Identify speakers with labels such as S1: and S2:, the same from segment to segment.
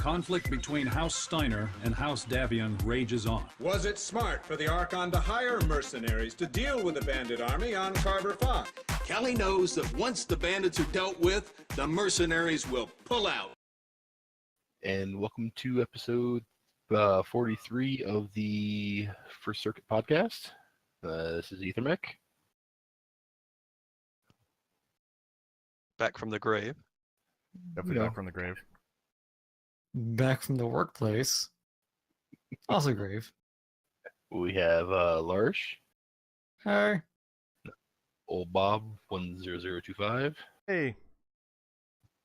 S1: conflict between House Steiner and House Davion rages on.
S2: Was it smart for the Archon to hire mercenaries to deal with the bandit army on Carver 5?
S3: Kelly knows that once the bandits are dealt with, the mercenaries will pull out.
S4: And welcome to episode 43 of the First Circuit podcast. This is Ethermech.
S5: Back from the grave.
S6: Definitely back from the grave.
S7: Back from the workplace. Also grave.
S4: We have Lars.
S7: Hi.
S4: Old Bob 10025.
S6: Hey.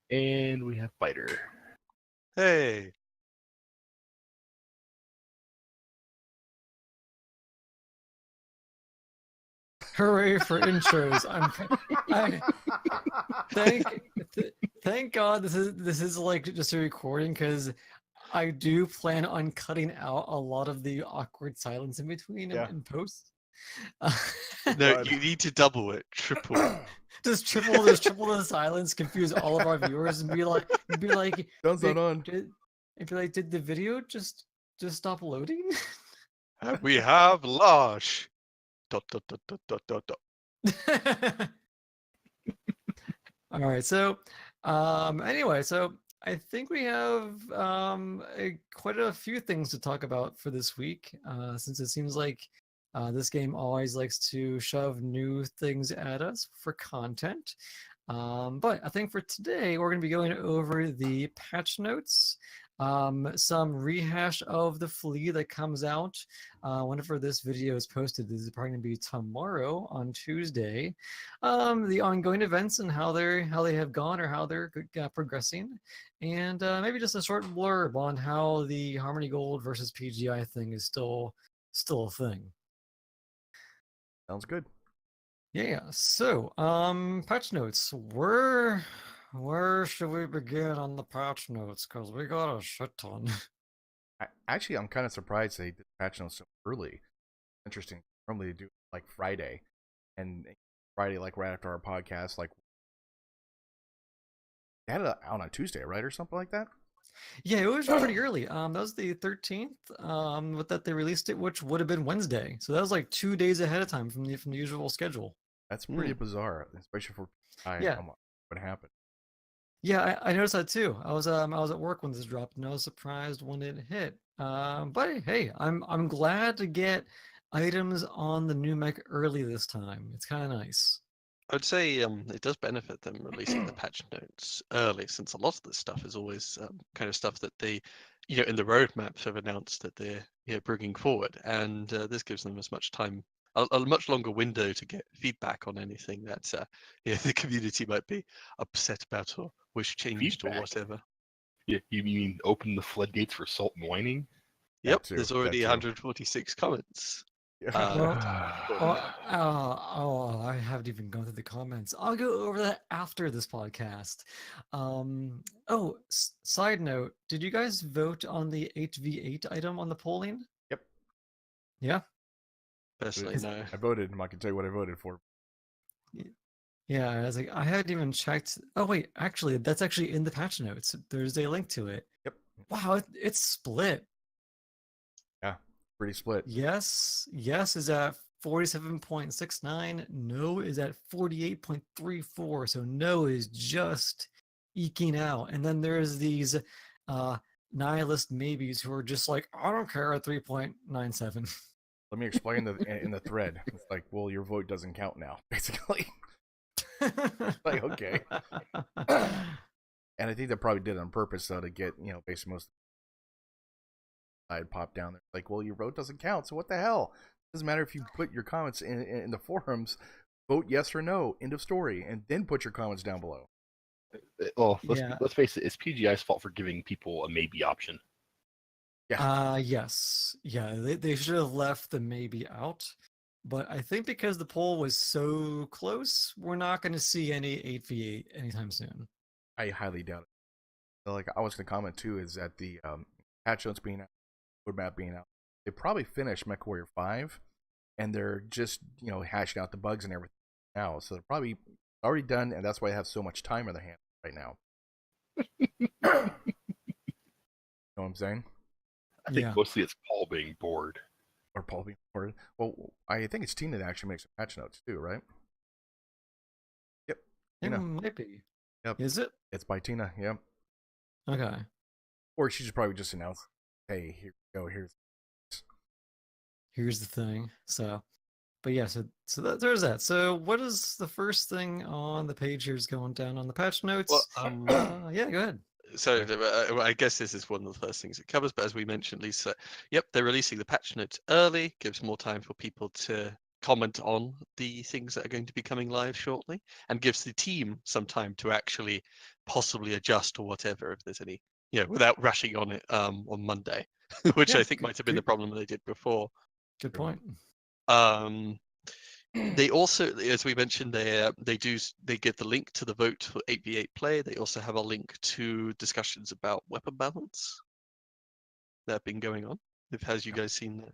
S4: And we have Biter.
S5: Hey.
S7: Hooray for intros! Thank God this is like just a recording, because I do plan on cutting out a lot of the awkward silence in between in post.
S5: No, you need to double it, triple.
S7: Just triple the silence, confuse all of our viewers, and be like,
S6: Sounds not on.
S7: Did the video just stop loading?
S5: And we have Lars. ...
S7: All right, so anyway, so I think we have quite a few things to talk about for this week, since it seems like this game always likes to shove new things at us for content. But I think for today, we're going to be going over the patch notes, some rehash of the flea that comes out whenever this video is posted. This is probably going to be tomorrow on Tuesday. The ongoing events and how they have gone, or how they're progressing, and maybe just a short blurb on how the Harmony Gold versus PGI thing is still a thing.
S6: Sounds good.
S7: Yeah. So, patch notes. Where should we begin on the patch notes? Because we got a shit ton.
S6: Actually, I'm kind of surprised they did patch notes so early. Interesting. Normally they do like Friday, and Friday, like right after our podcast, like they had it out on a Tuesday, right, or something like that.
S7: Yeah, it was pretty early. That was the 13th. With that they released it, which would have been Wednesday. So that was like 2 days ahead of time from the usual schedule.
S6: That's pretty bizarre, especially for what happened.
S7: Yeah, I noticed that too. I was at work when this dropped, and I was surprised when it hit. But hey, I'm glad to get items on the new mech early this time. It's kind of nice.
S5: I would say it does benefit them releasing the patch notes early, since a lot of this stuff is always kind of stuff that they, in the roadmaps have announced that they're bringing forward, and this gives them as much time, a much longer window to get feedback on anything that the community might be upset about or wish changed or whatever.
S4: Yeah, you mean open the floodgates for salt and whining?
S5: Yep, there's already 146 comments.
S7: I haven't even gone through the comments. I'll go over that after this podcast. Side note, did you guys vote on the 8v8 item on the polling?
S6: Yep.
S7: Yeah?
S5: Personally, no.
S6: I voted, and I can tell you what I voted for.
S7: Yeah, I was like, I hadn't even checked. Oh wait, actually, that's actually in the patch notes. There's a link to it.
S6: Yep.
S7: Wow, it's split.
S6: Yeah, pretty split.
S7: Yes is at 47.69. No is at 48.34. So no is just eking out. And then there's these nihilist maybes who are just like, I don't care at 3.97.
S6: Let me explain in the thread. It's like, well, your vote doesn't count now, basically. Like, okay. And I think they probably did it on purpose, though, to get, basically most I'd pop down there. Like, well, your vote doesn't count, so what the hell? It doesn't matter if you put your comments in the forums, vote yes or no, end of story, and then put your comments down below.
S4: Well, let's face it, it's PGI's fault for giving people a maybe option.
S6: Yeah.
S7: Yes. Yeah, they should have left the maybe out. But I think because the poll was so close, we're not going to see any 8v8 anytime soon.
S6: I highly doubt it. So, like, I was going to comment, too, is that the patch notes being out, roadmap being out, they probably finished Mechwarrior 5, and they're just, hashing out the bugs and everything now. So they're probably already done, and that's why they have so much time on their hands right now. know what I'm saying?
S4: I think
S7: Yeah.
S4: mostly it's Paul being bored.
S6: Or Paul being bored. Well, I think it's Tina that actually makes the patch notes too, right? Yep.
S7: It
S6: Tina.
S7: might be.
S6: Yep.
S7: Is it?
S6: It's by Tina. Yep.
S7: Okay.
S6: Or she should probably just announce, "Hey, here you go.
S7: Here's the thing. So, but yeah, there's that. So, what is the first thing on the page here is going down on the patch
S5: Well,
S7: notes? Yeah, go ahead.
S5: so I guess this is one of the first things it covers, but as we mentioned, Lisa, yep, they're releasing the patch notes early, gives more time for people to comment on the things that are going to be coming live shortly, and gives the team some time to actually possibly adjust or whatever if there's any, without rushing on it on Monday, which
S7: Yeah,
S5: I think might have been the problem they did before.
S7: good point.
S5: They also, as we mentioned, they give the link to the vote for 8v8 play. They also have a link to discussions about weapon balance that have been going on. Has you guys seen that?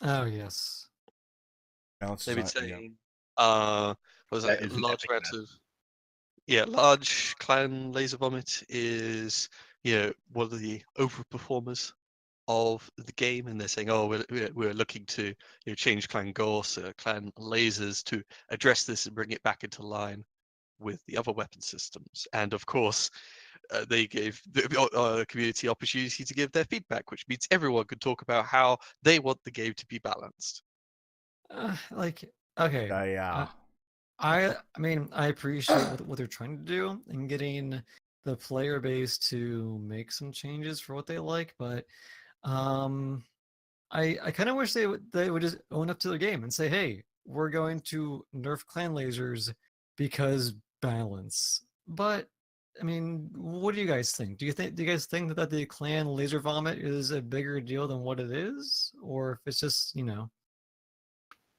S7: Oh yes.
S6: Balance
S5: They've been
S6: design,
S5: saying,
S4: That
S5: was
S4: is
S5: that
S4: an
S5: large
S4: epic
S5: amounts
S4: mess.
S5: of large clan laser vomit is one of the overperformers of the game, and they're saying, oh, we're looking to change clan Gorse, clan lasers to address this and bring it back into line with the other weapon systems. And of course, they gave the community opportunity to give their feedback, which means everyone could talk about how they want the game to be balanced.
S7: Like, okay.
S6: yeah.
S7: I mean, I appreciate what they're trying to do and getting the player base to make some changes for what they like, but I kind of wish they would just own up to the game and say, hey, we're going to nerf clan lasers because balance. But I mean, what do you guys think? Do you guys think that the clan laser vomit is a bigger deal than what it is, or if it's just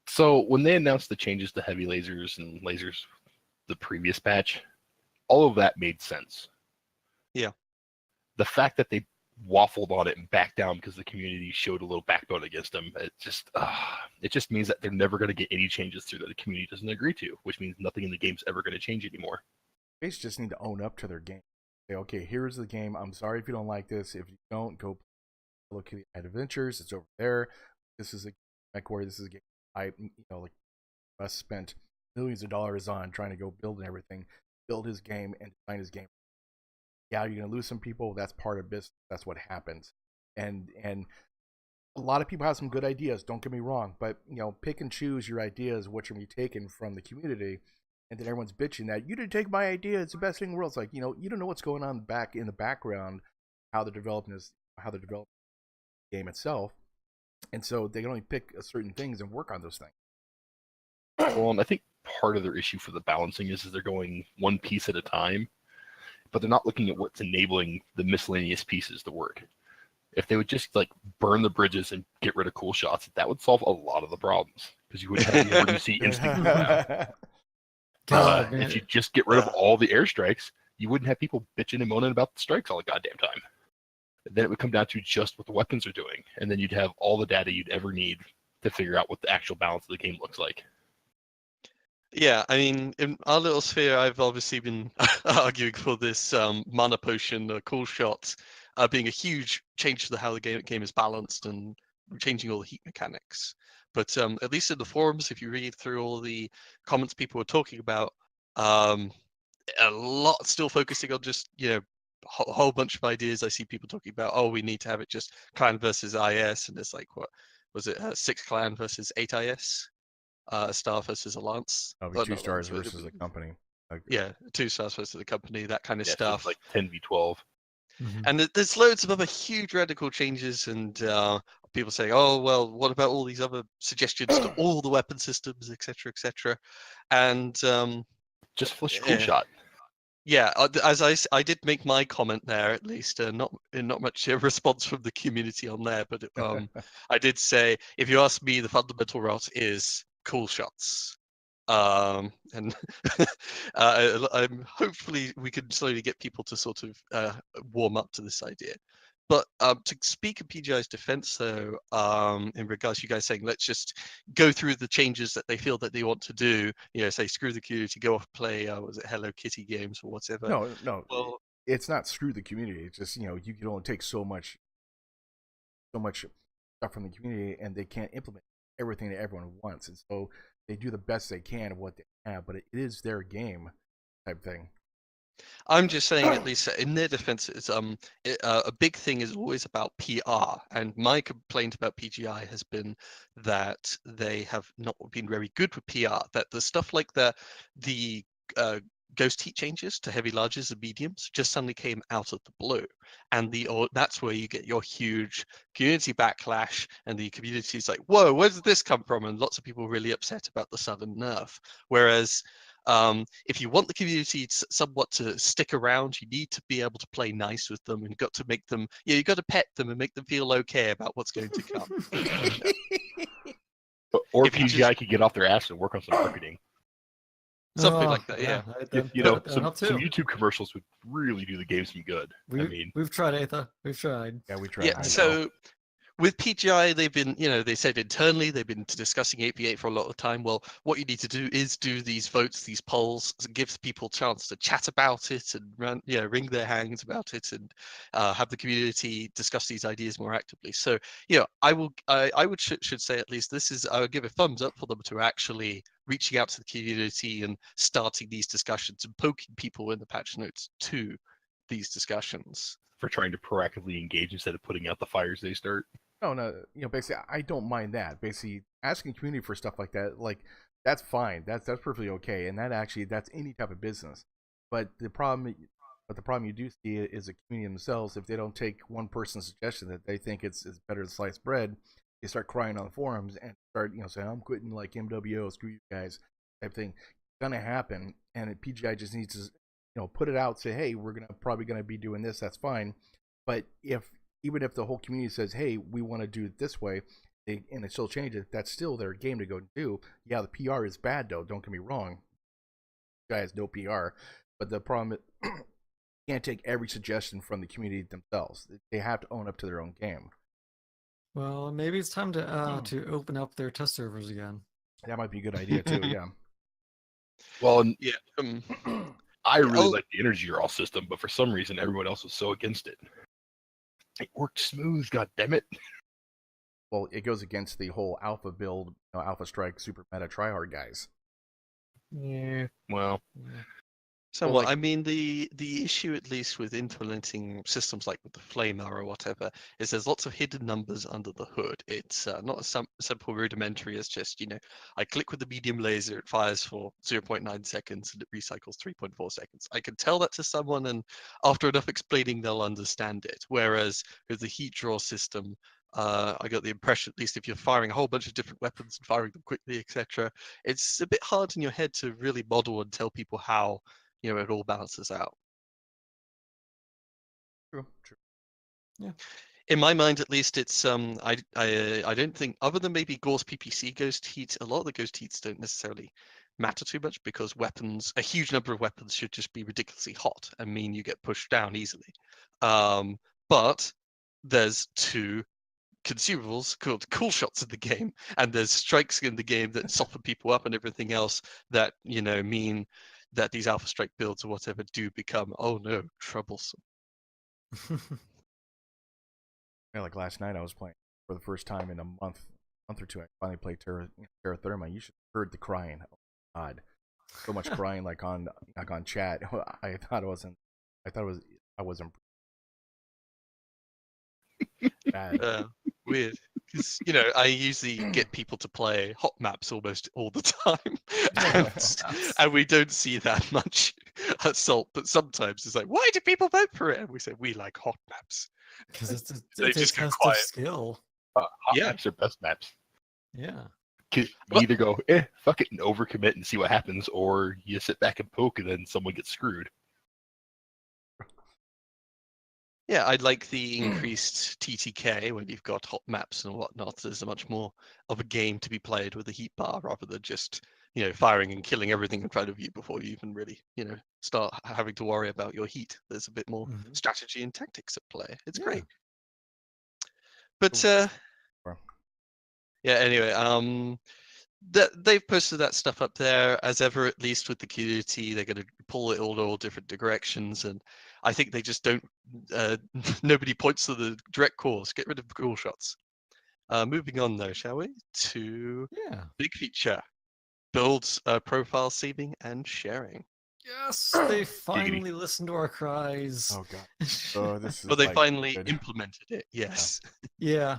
S4: So when they announced the changes to heavy lasers and lasers, the previous patch, all of that made sense.
S5: Yeah.
S4: The fact that they waffled on it and backed down because the community showed a little backbone against them, it just means that they're never going to get any changes through that the community doesn't agree to, which means nothing in the game's ever going to change anymore.
S6: They just need to own up to their game. Say, okay, here's the game. I'm sorry if you don't like this. If you don't, go look at Adventures. It's over there. This is a Mechwarrior. This is a game like Russ spent millions of dollars on trying to go build and everything, build his game and design his game. Yeah, you're gonna lose some people. That's part of business. That's what happens. And a lot of people have some good ideas. Don't get me wrong, but pick and choose your ideas. What you're gonna be taken from the community, and then everyone's bitching that you didn't take my idea. It's the best thing in the world. It's like you don't know what's going on in the background, how they're developing the game itself, and so they can only pick certain things and work on those things.
S4: Well, and I think part of their issue for the balancing is they're going one piece at a time, but they're not looking at what's enabling the miscellaneous pieces to work. If they would just burn the bridges and get rid of cool shots, that would solve a lot of the problems because you wouldn't have the emergency instinct around.
S7: God, man.
S4: If you just get rid of all the airstrikes, you wouldn't have people bitching and moaning about the strikes all the goddamn time. Then it would come down to just what the weapons are doing, and then you'd have all the data you'd ever need to figure out what the actual balance of the game looks like.
S5: Yeah, I mean, in our little sphere, I've obviously been arguing for this mana potion, cool shots, being a huge change to how the game is balanced and changing all the heat mechanics. But at least in the forums, if you read through all the comments people were talking about, a lot still focusing on just a whole bunch of ideas. I see people talking about, oh, we need to have it just clan versus IS, and it's like, what was it, 6 clan versus 8 IS? Star versus Alliance.
S6: It'll be 2 stars versus a company.
S5: Yeah, 2 stars versus the company, that kind of
S4: So
S5: stuff.
S4: it's like 10v12.
S5: And there's loads of other huge radical changes, and people saying, oh, well, what about all these other suggestions to all the weapon systems, etc., etc. And
S4: just flush cool shot.
S5: Yeah, as I did make my comment there, at least, not much response from the community on there, but I did say, if you ask me, the fundamental rot is cool shots. And I'm hopefully we can slowly get people to sort of warm up to this idea. But to speak of PGI's defense, though, in regards to you guys saying, let's just go through the changes that they feel that they want to do, say, screw the community, go off and play, was it Hello Kitty games or whatever?
S6: No. Well, it's not screw the community. It's just, you can only take so much so much stuff from the community, and they can't implement everything that everyone wants, and so they do the best they can of what they have, but it is their game type thing.
S5: I'm just saying, at least in their defense, it's a big thing is always about PR. And my complaint about PGI has been that they have not been very good with PR. That the stuff like the ghost heat changes to heavy, larges, and mediums just suddenly came out of the blue, and that's where you get your huge community backlash, and the community's like, "Whoa, where did this come from?" And lots of people really upset about the sudden nerf. Whereas if you want the community somewhat to stick around, you need to be able to play nice with them, and you've got to make them, you've got to pet them and make them feel okay about what's going to come.
S4: Or
S5: If you
S4: PGI could get off their ass and work on some marketing.
S5: Something like that, yeah.
S4: Some YouTube commercials would really do the game some good.
S7: We've tried, Aether. We've tried.
S6: Yeah, we tried.
S5: Yeah, so with PGI, they've been, they said internally they've been discussing 8v8 for a lot of time. Well, what you need to do is do these votes, these polls, gives people a chance to chat about it and wring their hands about it, and have the community discuss these ideas more actively. So, I should say at least I would give a thumbs up for them to actually reaching out to the community and starting these discussions and poking people in the patch notes to these discussions.
S4: For trying to proactively engage instead of putting out the fires they start.
S6: No, basically, I don't mind that. Basically, asking community for stuff like that, that's fine. That's perfectly okay, and that's any type of business. But the problem you do see is the community themselves. If they don't take one person's suggestion that they think it's better than sliced bread, they start crying on the forums and start saying, "I'm quitting like MWO, screw you guys," type thing. It's gonna happen, and PGI just needs to put it out, say, "Hey, we're probably gonna be doing this." That's fine. But even if the whole community says, "Hey, we want to do it this way," and it still changes, that's still their game to go do. Yeah, the PR is bad though. Don't get me wrong. Guy has no PR, but the problem is you can't take every suggestion from the community themselves. They have to own up to their own game.
S7: Well, maybe it's time to open up their test servers again.
S6: That might be a good idea too. Yeah.
S4: Well,
S5: yeah.
S4: I really like the Energy All system, but for some reason everyone else was so against it. It worked smooth, god damn it.
S6: Well, it goes against the whole alpha build, alpha strike, super meta tryhard guys.
S4: Yeah. Well.
S5: Somewhat. I mean, the issue, at least with implementing systems like with the Flamer or whatever, is there's lots of hidden numbers under the hood. It's not as simple rudimentary as just, I click with the medium laser, it fires for 0.9 seconds and it recycles 3.4 seconds. I can tell that to someone, and after enough explaining, they'll understand it. Whereas with the heat draw system, I got the impression, at least if you're firing a whole bunch of different weapons and firing them quickly, etc., it's a bit hard in your head to really model and tell people how it all balances out.
S6: True.
S7: Yeah.
S5: In my mind, at least, it's I don't think, other than maybe Gore's PPC ghost heat, a lot of the ghost heats don't necessarily matter too much, because a huge number of weapons should just be ridiculously hot and mean you get pushed down easily. But there's two consumables called cool shots in the game, and there's strikes in the game that soften people up and everything else that mean that these alpha strike builds or whatever do become, oh no, troublesome.
S6: Yeah, like last night I was playing for the first time in a month or two. I finally played Terra Therma. You should have heard the crying. Oh God, so much crying on chat. I wasn't bad.
S5: Weird. Because, I usually get people to play hot maps almost all the time. And we don't see that much assault. But sometimes it's like, why do people vote for it? And we say, we like hot maps.
S7: Because it's
S5: they
S7: a
S5: just go
S7: test of
S5: quiet.
S7: skill.
S4: Hot maps are best maps.
S7: Yeah.
S4: You either go, fuck it, and overcommit and see what happens, or you sit back and poke and then someone gets screwed.
S5: Yeah, I'd like the increased TTK when you've got hot maps and whatnot. There's a much more of a game to be played with a heat bar, rather than just, firing and killing everything in front of you before you even really, start having to worry about your heat. There's a bit more strategy and tactics at play. It's great. But yeah, anyway, they've posted that stuff up there as ever, at least with the community. They're going to pull it all different directions, and I think they just don't. Nobody points to the direct course. Get rid of the cool shots. Moving on though, shall we? To
S7: Yeah.
S5: big feature: builds, profile saving and sharing.
S7: Yes, they finally listened to our cries.
S6: Oh god. Oh, this is
S5: Well, they
S6: like,
S5: finally
S6: good.
S5: implemented it. Yes.
S7: Yeah.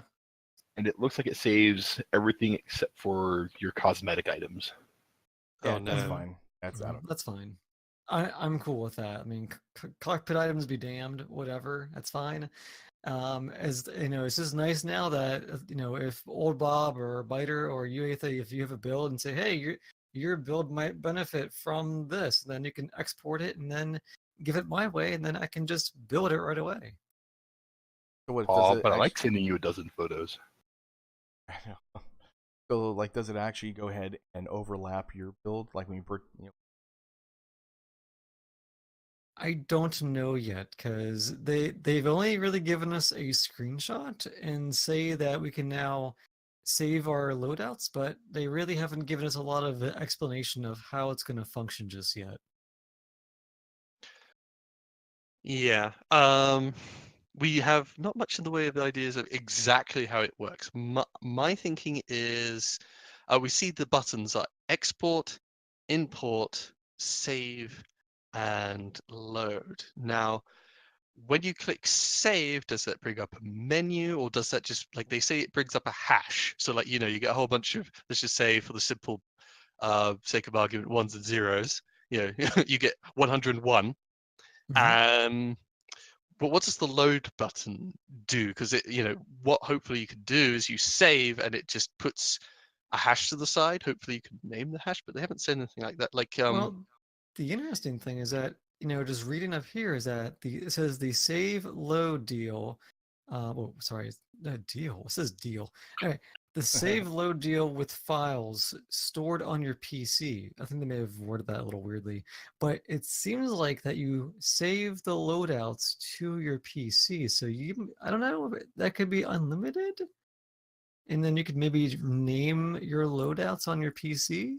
S4: And it looks like it saves everything except for your cosmetic items.
S6: Yeah,
S5: Oh
S6: that's
S5: no.
S6: fine. That's I don't.
S7: That's fine. I'm cool with that. I mean, cockpit items be damned, whatever. That's fine. As you know, it's just nice now that you know, if old Bob or Biter or you, Atha, if you have a build and say, hey, your build might benefit from this, then you can export it and then give it my way, and then I can just build it right away.
S6: So what does
S4: Oh,
S6: it
S4: but I like
S6: actually,
S4: sending you a dozen photos.
S6: so like, does it actually go ahead and overlap your build, like when you
S7: I don't know yet because they've only really given us a screenshot and say that we can now save our loadouts, but they really haven't given us a lot of explanation of how it's going to function just yet.
S5: Yeah. We have not much in the way of ideas of exactly how it works. My thinking is, we see the buttons are export, import, save, and load. Now, when you click save, does that bring up a menu, or does that just, like they say, it brings up a hash? So like, you know, you get a whole bunch of, let's just say for the simple sake of argument, ones and zeros, you know, you get 101. But what does the load button do? Because it, you know, what hopefully you can do is you save and it just puts a hash to the side. Hopefully you can name the hash, but they haven't said anything like that. Like,
S7: Well, the interesting thing is that, you know, just reading up here is that it says the save load deal. Oh, sorry, deal. It says deal. Anyway, the save load deal with files stored on your PC. I think they may have worded that a little weirdly, but it seems like that you save the loadouts to your PC. So I don't know, that could be unlimited, and then you could maybe name your loadouts on your PC.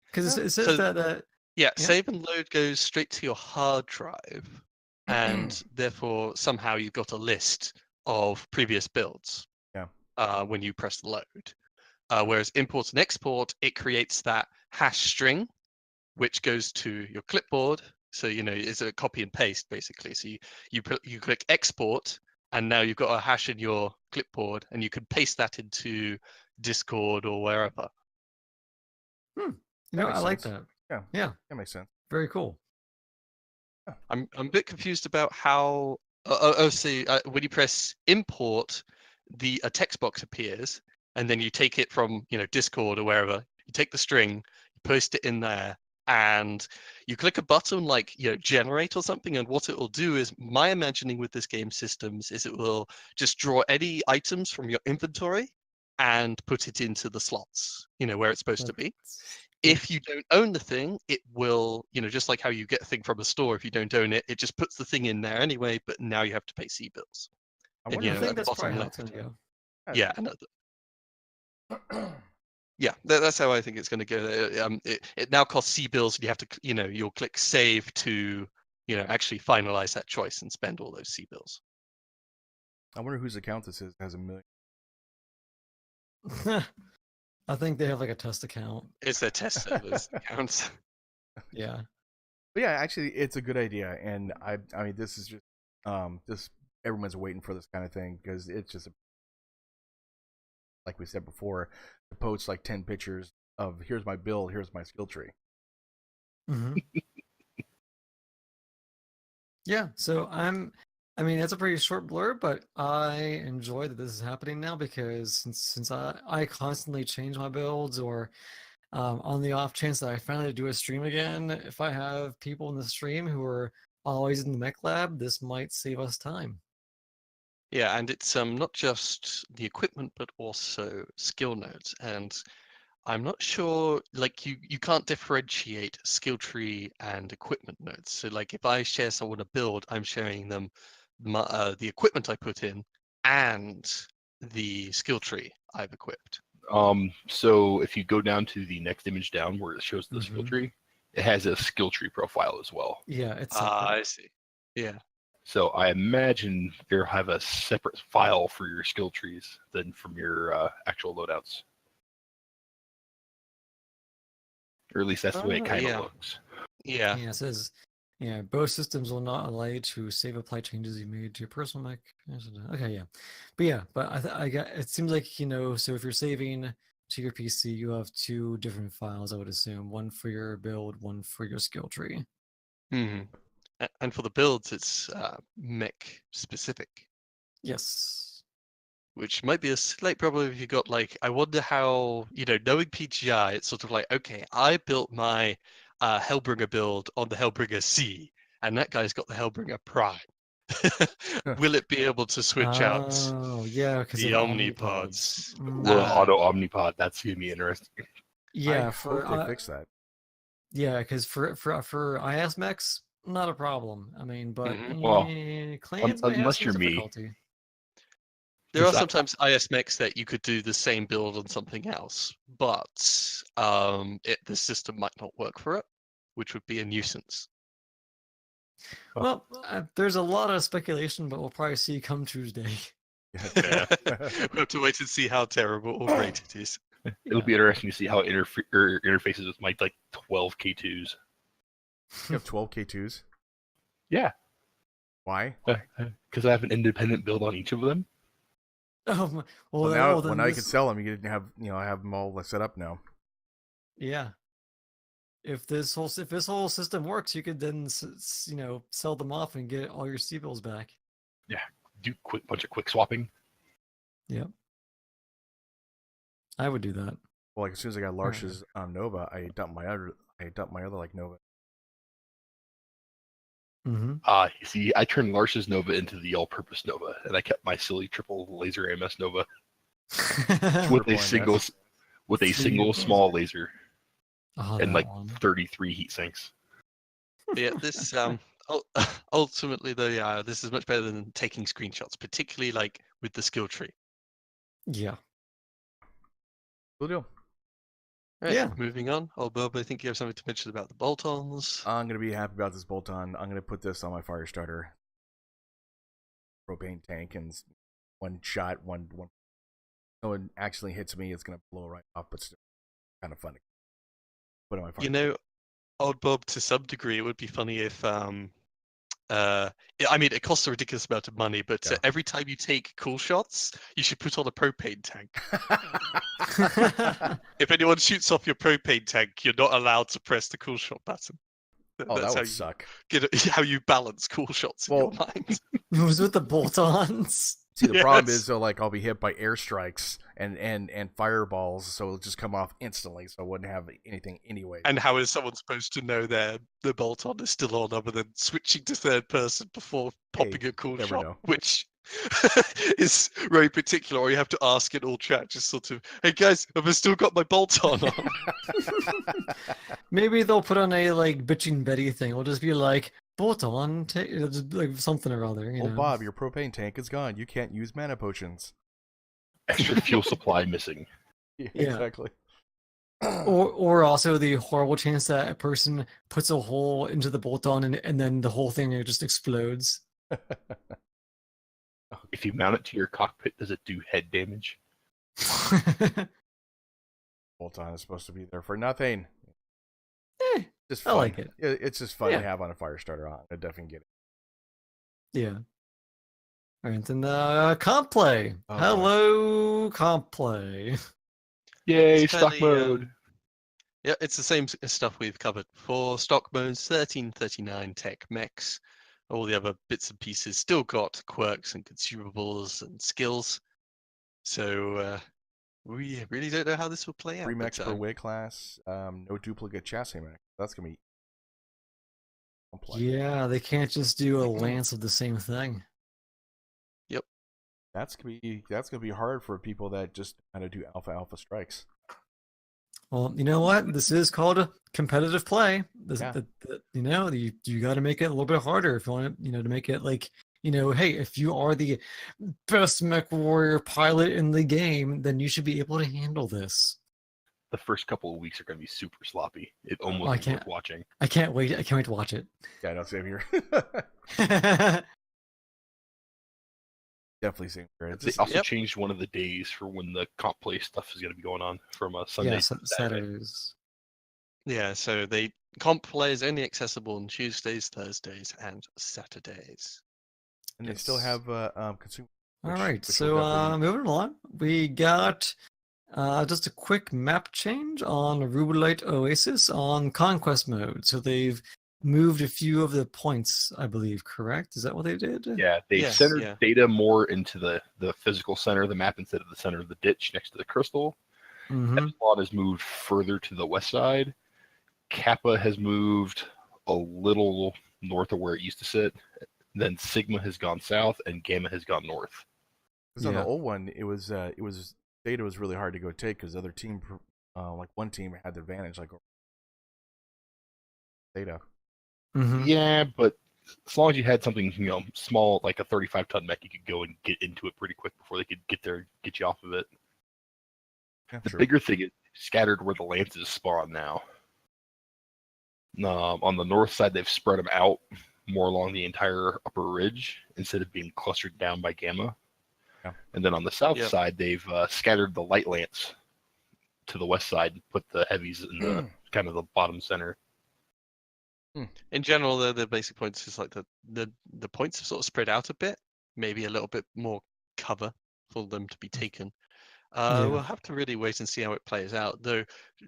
S7: Because it says
S5: so
S7: that
S5: yeah,
S7: yeah.
S5: save and load goes straight to your hard drive, and therefore somehow you've got a list of previous builds.
S6: Yeah.
S5: When you press the load. Whereas import and export, it creates that hash string, which goes to your clipboard. So, you know, it's a copy and paste basically. So you click export, and now you've got a hash in your clipboard, and you can paste that into Discord or wherever.
S7: You know, I like that.
S6: Yeah.
S7: Yeah.
S6: That makes sense.
S7: Very cool.
S5: I'm a bit confused about how. See, when you press import, a text box appears, and then you take it from, you know, Discord or wherever. You take the string, you post it in there, and you click a button like, you know, generate or something. And what it will do is, my imagining with this game systems is it will just draw any items from your inventory and put it into the slots, you know, where it's supposed to be. If you don't own the thing, it will, you know, just like how you get a thing from a store, if you don't own it, it just puts the thing in there anyway, but now you have to pay C bills.
S6: I
S5: And,
S6: wonder
S5: you
S7: I
S5: know,
S7: think
S5: at the
S7: that's
S5: bottom
S7: probably how
S5: left.
S7: it's gonna go.
S5: Yeah, yeah, that's how I think it's going to go. It now costs C bills, and you have to, you know, you'll click save to, you know, actually finalize that choice and spend all those C bills.
S6: I wonder whose account this is that has 1 million.
S7: I think they have like a test account.
S5: It's their test servers accounts.
S7: Yeah.
S6: But yeah, actually, it's a good idea, and I mean, this is just this everyone's waiting for this kind of thing because it's just like we said before, to post like 10 pictures of here's my build, here's my skill tree.
S7: Yeah. So I mean, that's a pretty short blurb, but I enjoy that this is happening now because since I constantly change my builds, or on the off chance that I finally do a stream again, if I have people in the stream who are always in the mech lab, this might save us time.
S5: Yeah, and it's not just the equipment, but also skill nodes. And I'm not sure, like you can't differentiate skill tree and equipment nodes. So like if I share someone a build, I'm sharing them the equipment I put in and the skill tree I've equipped.
S4: So if you go down to the next image down where it shows the skill tree, it has a skill tree profile as well.
S7: Yeah, it's
S5: I see. Yeah.
S4: So I imagine you'll have a separate file for your skill trees than from your actual loadouts. Or at least that's the way it kind of
S5: Yeah.
S4: looks.
S5: Yeah.
S7: Yeah, it says, yeah, both systems will not allow you to save apply changes you made to your personal Mac. Okay, yeah, but I got. It seems like So if you're saving to your PC, you have two different files. I would assume one for your build, one for your skill tree.
S5: Hmm. And for the builds, it's mech specific,
S7: Yes.
S5: which might be a slight problem if you got like. I wonder how knowing PGI, it's sort of like, okay, I built my Hellbringer build on the Hellbringer C, and that guy's got the Hellbringer Prime. Will it be able to switch out
S7: Oh, yeah, because
S5: the
S7: of
S5: omnipods?
S4: Or
S5: Ah.
S4: auto omnipod. That's gonna be interesting.
S7: Yeah,
S6: I
S7: for
S6: hope they fix that.
S7: yeah, because for IS mechs, not a problem. I mean, but
S4: Well,
S7: clans might have
S4: unless
S7: some
S4: you're me.
S7: difficulty.
S5: There are
S4: Is that-
S5: sometimes IS mechs that you could do the same build on something else, but the system might not work for it, which would be a nuisance.
S4: Oh.
S7: Well, there's a lot of speculation, but we'll probably see come Tuesday.
S4: Yeah.
S5: We have to wait and see how terrible or great it is.
S4: It'll be interesting to see how it interfaces with my like 12 K2s.
S6: You have 12 K2s?
S4: Yeah,
S6: Why?
S4: because I have an independent build on each of them.
S7: Well,
S6: Well,
S7: then
S6: now you can
S7: this-
S6: sell them. You can have I have them all set up now.
S7: Yeah. If this whole system works, you could then sell them off and get all your C-bills back.
S4: Do bunch of quick swapping.
S7: Yep. I would do that.
S6: Well, like as soon as I got Larsh's Nova, I dumped my other like Nova.
S7: Mm-hmm.
S4: You see, I turned Larsh's Nova into the all-purpose Nova, and I kept my silly triple laser MS Nova with a single small laser and like 33 heat sinks.
S5: Yeah, this ultimately though, this is much better than taking screenshots, particularly like with the skill tree.
S7: Yeah.
S6: Cool deal.
S5: Right,
S7: Yeah.
S5: Moving on. Bob, I think you have something to mention about the bolt-ons.
S6: I'm gonna be happy about this bolt-on. I'm gonna put this on my fire starter. Propane tank, and one shot, one. No one actually hits me, it's gonna blow right off, but still kind of funny. Put it on my fire.
S5: Old Bob, to some degree, it would be funny if I mean, it costs a ridiculous amount of money, but
S6: Yeah.
S5: every time you take cool shots, you should put on a propane tank. If anyone shoots off your propane tank, you're not allowed to press the cool shot button.
S6: Oh, that
S5: That's
S6: would suck.
S5: how you balance cool shots in your mind.
S7: It was with the bolt-ons.
S6: See, the problem
S5: Yes.
S6: is though, like I'll be hit by airstrikes and fireballs, so it'll just come off instantly. So I wouldn't have anything anyway.
S5: And how is someone supposed to know the bolt-on is still on other than switching to third person before popping a cool
S6: never
S5: shot,
S6: know.
S5: which is very particular, or you have to ask in all chat, just sort of, hey guys, have I still got my bolt-on on?
S7: Maybe they'll put on a like bitching Betty thing. It'll just be like bolt-on, just like something or other.
S6: Oh, Bob, your propane tank is gone. You can't use mana potions.
S4: Extra fuel supply missing.
S6: Yeah,
S7: Yeah.
S6: exactly.
S7: Or also the horrible chance that a person puts a hole into the bolt-on and then the whole thing just explodes.
S4: If you mount it to your cockpit, does it do head damage?
S6: Bolt-on is supposed to be there for nothing.
S7: Eh,
S6: Just
S7: I
S6: fun.
S7: like it.
S6: It's just fun to
S7: Yeah.
S6: have on a fire starter. I definitely get it.
S7: Yeah. All right, then comp play.
S6: Oh,
S7: Hello, comp play.
S4: Yay,
S5: It's
S4: stock
S5: fairly,
S4: mode.
S5: Yeah, it's the same stuff we've covered before. Stock modes, 1339 tech mechs, all the other bits and pieces still got quirks and consumables and skills. So we really don't know how this will play out.
S6: 3 mechs
S5: but,
S6: per weight class. No duplicate chassis mech. That's gonna be complex.
S7: Yeah, they can't just do a lance of the same thing.
S6: That's gonna be hard for people that just kind of do alpha strikes.
S7: Well, you know what? This is called a competitive play.
S6: Yeah.
S7: You got to make it a little bit harder if you want to, to make it like, hey, if you are the best Mechwarrior pilot in the game, then you should be able to handle this.
S4: The first couple of weeks are going to be super sloppy. It
S7: I
S4: almost is
S7: can't-
S4: worth watching.
S7: I can't wait. I can't wait to watch it.
S6: Yeah, no, same here. Definitely seems great.
S4: They also changed one of the days for when the comp play stuff is going to be going on from Sunday to Saturday.
S7: Saturdays.
S5: Yeah, so comp play is only accessible on Tuesdays, Thursdays, and Saturdays.
S6: And they still have consumer.
S7: All right, so moving along, we got just a quick map change on Rubelite Oasis on Conquest mode. So they've moved a few of the points, I believe, correct? Is that what they did?
S4: Yeah, they centered data more into the physical center of the map instead of the center of the ditch next to the crystal. Epsilon has moved further to the west side. Kappa has moved a little north of where it used to sit. Then Sigma has gone south, and Gamma has gone north.
S6: Because on the old one, it was data was really hard to go take because the other team, like one team had the advantage, like data.
S4: Yeah, but as long as you had something, small, like a 35-ton mech, you could go and get into it pretty quick before they could get there and get you off of it. Yeah, the bigger thing is scattered where the lances spawn now. On the north side, they've spread them out more along the entire upper ridge instead of being clustered down by Gamma. Yeah. And then on the south side, they've scattered the light lance to the west side and put the heavies in the kind of the bottom center.
S5: In general, the basic points is like the points have sort of spread out a bit, maybe a little bit more cover for them to be taken. We'll have to really wait and see how it plays out. Though,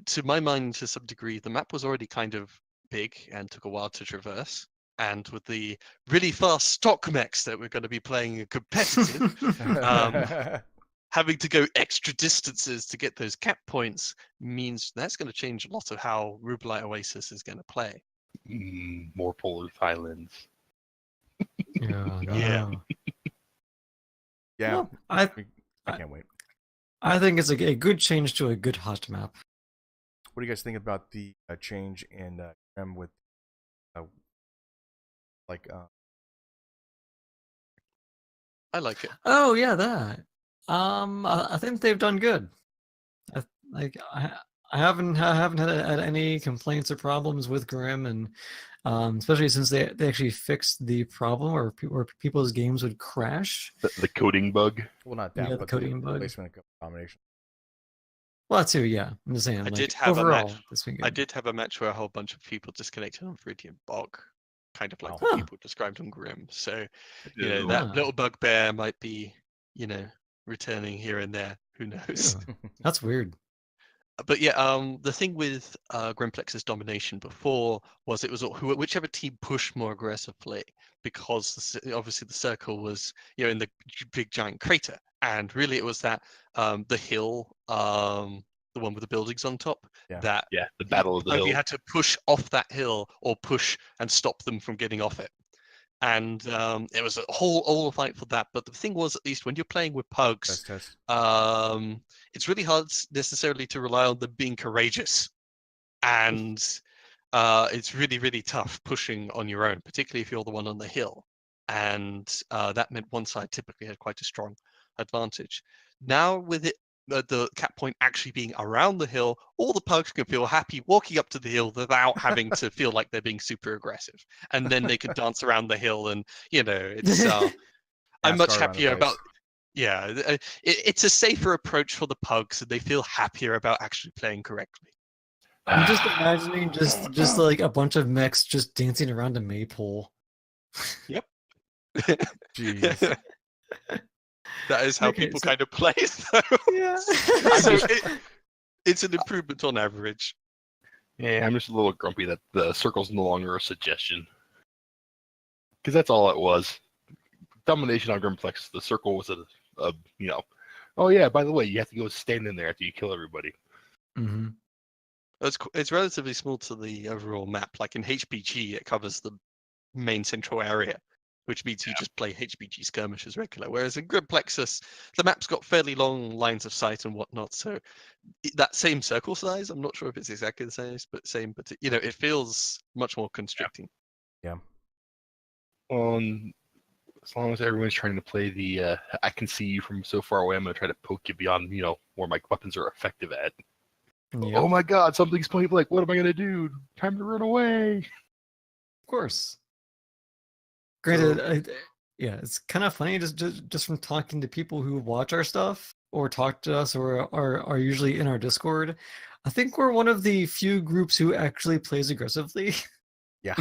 S5: to my mind, to some degree, the map was already kind of big and took a while to traverse. And with the really fast stock mechs that we're going to be playing competitive, having to go extra distances to get those cap points means that's going to change a lot of how Rubelite Oasis is going to play.
S4: More polar islands.
S6: Yeah.
S7: Well, I
S6: can't wait.
S7: I think it's a good change to a good hot map.
S6: What do you guys think about the change in with
S5: I like it.
S7: Oh yeah, that. I think they've done good. I haven't had any complaints or problems with Grim, and especially since they actually fixed the problem where people's games would crash.
S4: The coding bug.
S6: Well, not that, but
S7: the coding bug.
S6: Placement combination.
S7: Well, that too, yeah. I'm just saying.
S5: I
S7: like,
S5: did have
S7: overall,
S5: I did have a match where a whole bunch of people disconnected on Viridian Bog, kind of like what people described on Grim. So, that little bugbear might be, returning here and there. Who knows?
S7: That's weird.
S5: But yeah, the thing with Grimplex's domination before was it was whichever team pushed more aggressively, because obviously the circle was in the big giant crater, and really it was that the hill, the one with the buildings on top, that
S4: the battle of the hill.
S5: You had to push off that hill or push and stop them from getting off it. And it was a whole fight for that. But the thing was, at least when you're playing with pugs, it's really hard necessarily to rely on them being courageous. And it's really, really tough pushing on your own, particularly if you're the one on the hill. And that meant one side typically had quite a strong advantage. Now with it, the cap point actually being around the hill, all the pugs can feel happy walking up to the hill without having to feel like they're being super aggressive, and then they can dance around the hill, and it's I'm much happier about it's a safer approach for the pugs, and they feel happier about actually playing correctly.
S7: I'm just imagining just like a bunch of mechs just dancing around a maypole.
S5: Yep.
S6: Jeez.
S5: That is how people kind of play.
S7: Yeah.
S5: It's an improvement on average.
S4: Yeah, I'm just a little grumpy that the circle's no longer a suggestion. Because that's all it was. Domination on Grimplex, the circle was oh yeah, by the way, you have to go stand in there after you kill everybody.
S7: Mm-hmm.
S5: It's relatively small to the overall map. Like in HBG, it covers the main central area, which means you just play HBG skirmishes regular. Whereas in Grimplexus, the map's got fairly long lines of sight and whatnot. So that same circle size, I'm not sure if it's exactly the same, but it feels much more constricting.
S6: Yeah.
S4: As long as everyone's trying to play the I can see you from so far away, I'm going to try to poke you beyond, where my weapons are effective at. Yep. Oh my god, something's point blank. What am I going to do? Time to run away.
S7: Of course. Granted, Yeah, it's kind of funny just from talking to people who watch our stuff or talk to us or are usually in our Discord. I think we're one of the few groups who actually plays aggressively.
S6: Yeah.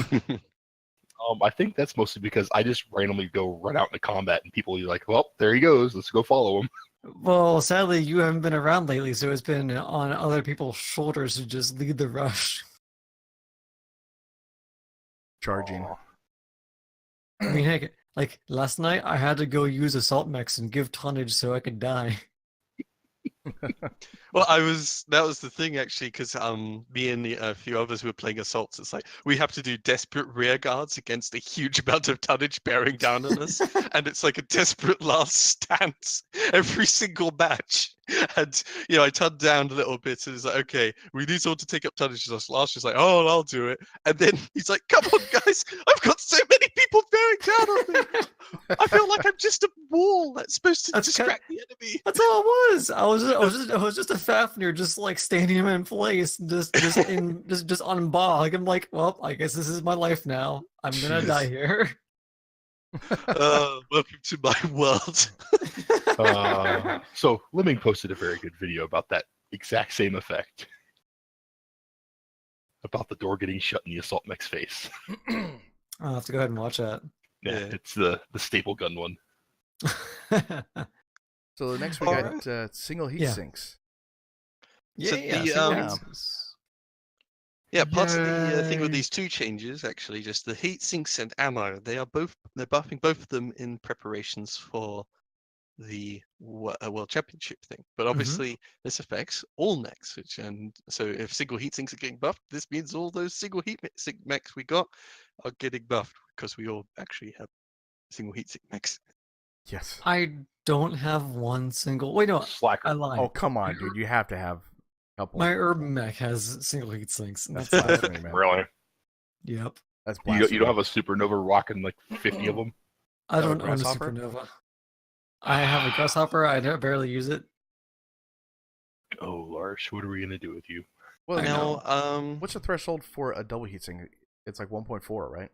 S4: I think that's mostly because I just randomly go run out into combat, and people are like, "Well, there he goes. Let's go follow him."
S7: Well, sadly, you haven't been around lately, so it's been on other people's shoulders to just lead the rush.
S6: Charging.
S4: Aw.
S7: I mean, heck, like last night, I had to go use assault mechs and give tonnage so I could die.
S5: Well, that was the thing actually, because me and a few others who were playing assaults, it's like we have to do desperate rear guards against a huge amount of tonnage bearing down on us, and it's like a desperate last stance every single match. And I turned down a little bit, and it's like, okay, we need someone to take up tonnage. Last is like, oh, I'll do it, and then he's like, come on, guys, I've got so many people bearing down on me. I feel like I'm just a wall that's supposed to distract the enemy.
S7: That's all it was. I was just a Fafnir, just like standing in place, just on bog. I'm like, well, I guess this is my life now. I'm gonna die here.
S5: Welcome to my world.
S4: So Lemming posted a very good video about that exact same effect. About the door getting shut in the assault mech's face.
S7: I'll have to go ahead and watch that.
S4: Yeah, it's the staple gun one.
S6: So next we got single heat sinks.
S5: Yeah, part of the thing with these two changes, actually, just the heat sinks and ammo, they're buffing both of them in preparations for the World Championship thing. But obviously, this affects all mechs, and so if single heat sinks are getting buffed, this means all those single heat sink mechs we got are getting buffed because we all actually have single heat sink mechs.
S6: Yes.
S7: I don't have one single. Wait, no,
S4: Slacker.
S7: I lied.
S6: Oh, come on, dude. You have to have a couple.
S7: My urban mech has single heat sinks.
S6: That's blasphemy, man.
S4: Really?
S7: Yep.
S6: That's blasphemy.
S4: You don't have a supernova rocking like 50 of them?
S7: I don't own a
S6: Grasshopper?
S7: supernova. I have a grasshopper. I barely use it.
S4: Oh, Lars, what are we gonna do with you?
S6: Well,
S7: I
S5: Now,
S6: what's the threshold for a double heatsink? It's like 1.4, right?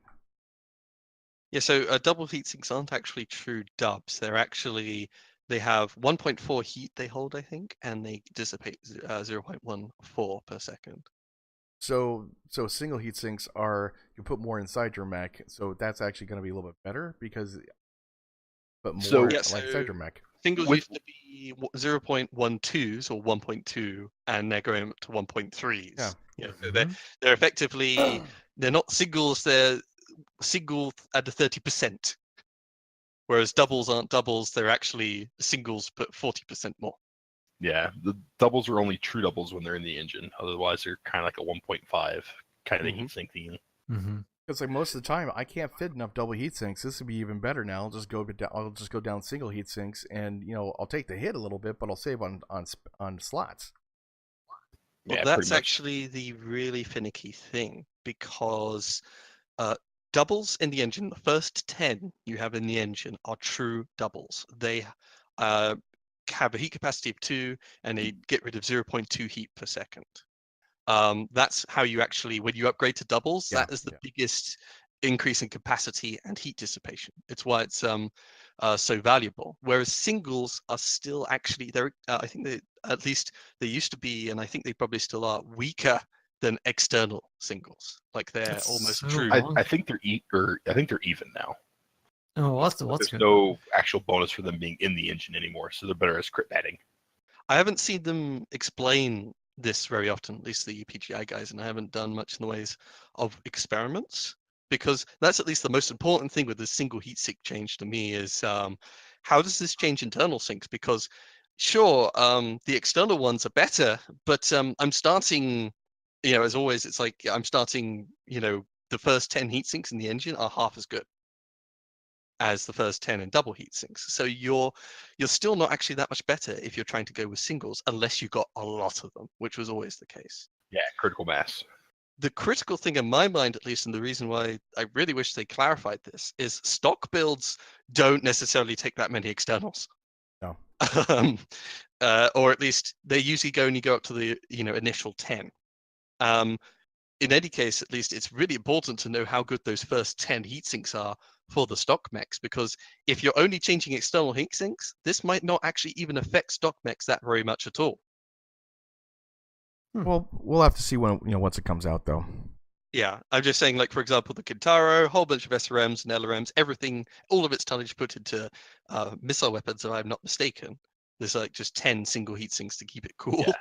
S5: yeah, so double heat sinks aren't actually true dubs. They have 1.4 heat they hold, I think, and they dissipate 0.14 per second.
S6: So single heat sinks are, you put more inside your mech, so that's actually going to be a little bit better but more inside your mech.
S5: Singles used to be 0.12s or 1.2, and they're going up to 1.3s.
S6: Yeah.
S5: So they're effectively, they're not singles, they're single at the 30%. Whereas doubles aren't doubles, they're actually singles but 40% more.
S4: Yeah, the doubles are only true doubles when they're in the engine. Otherwise, they're kind of like a 1.5 kind of heat sink thing.
S6: Because like most of the time, I can't fit enough double heat sinks. This would be even better now. I'll just go down single heat sinks, and I'll take the hit a little bit, but I'll save on slots.
S5: Well,
S4: Yeah,
S5: that's actually the really finicky thing, because doubles in the engine, the first 10 you have in the engine are true doubles. They have a heat capacity of 2, and they get rid of 0.2 heat per second. That's how you actually, when you upgrade to doubles, that is the biggest increase in capacity and heat dissipation. It's why it's so valuable. Whereas singles are still actually, I think at least they used to be, and I think they probably still are, weaker than external singles. Like they're almost true.
S4: I think they're even now.
S7: Oh, that's
S4: There's
S7: good.
S4: no actual bonus for them being in the engine anymore, so they're better as crit padding.
S5: I haven't seen them explain this very often, at least the PGI guys, and I haven't done much in the ways of experiments, because that's at least the most important thing with this single heat sink change to me is how does this change internal sinks? Because sure, the external ones are better, but I'm starting, as always, it's like I'm starting, the first 10 heat sinks in the engine are half as good as the first 10 in double heat sinks. So you're still not actually that much better if you're trying to go with singles, unless you got a lot of them, which was always the case.
S4: Yeah, critical mass.
S5: The critical thing in my mind, at least, and the reason why I really wish they clarified this, is stock builds don't necessarily take that many externals.
S6: No.
S5: Or at least they usually only go up to the initial 10. In any case, at least it's really important to know how good those first 10 heat sinks are for the stock mechs, because if you're only changing external heat sinks, this might not actually even affect stock mechs that very much at all.
S6: Well, we'll have to see when once it comes out, though.
S5: Yeah, I'm just saying, like, for example, the Kintaro, a whole bunch of SRMs and LRMs, everything, all of its tonnage put into missile weapons, if I'm not mistaken. There's like just 10 single heat sinks to keep it cool.
S4: Yeah.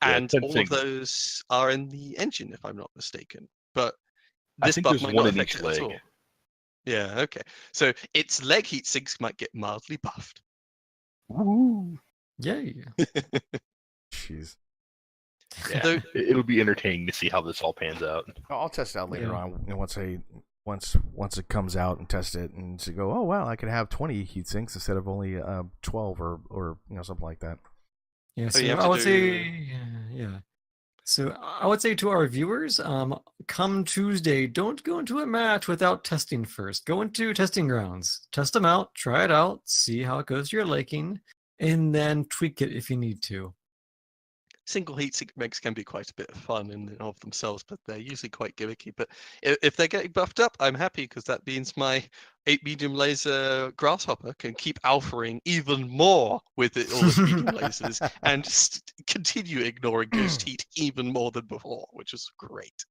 S4: Yeah,
S5: And
S4: 10
S5: all of
S4: single.
S5: those are in the engine, if I'm not mistaken. But
S4: I
S5: this
S4: think
S5: buff
S4: there's
S5: might
S4: one
S5: not
S4: in
S5: affect
S4: each
S5: it at all.
S4: leg.
S5: Yeah, okay. So its leg heat sinks might get mildly buffed.
S4: Woo!
S7: Yay.
S6: Jeez.
S4: Yeah,
S5: So-
S4: it'll be entertaining to see how this all pans out.
S6: I'll test it out later
S7: Yeah.
S6: on. Once it comes out and test it and to go, oh wow, I could have 20 heat sinks instead of only 12 or something like that.
S7: Yeah, so
S5: you have
S7: I
S5: to
S7: would
S5: do-
S7: say, yeah. So I would say to our viewers, come Tuesday, don't go into a match without testing first. Go into testing grounds, test them out, try it out, see how it goes to your liking, and then tweak it if you need to.
S5: Single heat sink mechs can be quite a bit of fun in and of themselves, but they're usually quite gimmicky. But if they're getting buffed up, I'm happy, because that means my 8 medium laser grasshopper can keep alphaing even more with all its medium lasers and continue ignoring ghost heat even more than before, which is great.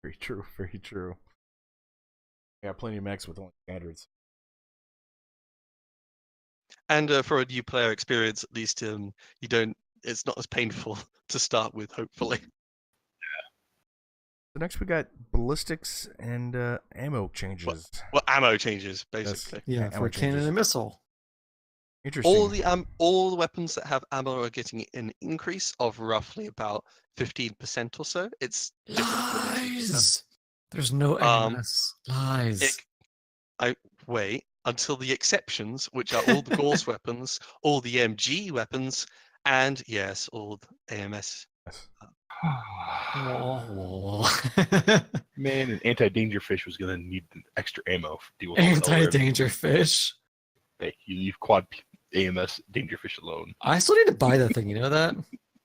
S6: Very true. Very true. Yeah, plenty of mechs with only standards.
S5: And for a new player experience, at least, it's not as painful to start with, hopefully.
S6: So next we got ballistics and ammo changes.
S5: Well, ammo changes, basically.
S7: Yeah,
S6: ammo
S7: for cannon
S6: changes.
S7: and missile.
S6: Interesting.
S5: All the weapons that have ammo are getting an increase of roughly about 15% or so. It's different.
S7: Lies. There's no
S5: Um,
S7: AMS. Lies.
S5: Wait until the exceptions, which are all the Gauss weapons, all the MG weapons, and yes, all the AMS.
S7: Oh.
S4: Man, an anti-danger fish was gonna need extra ammo to deal with all the LRM.
S7: Anti-danger fish.
S4: Hey, you leave quad AMS dangerfish alone.
S7: I still need to buy that thing. You know that?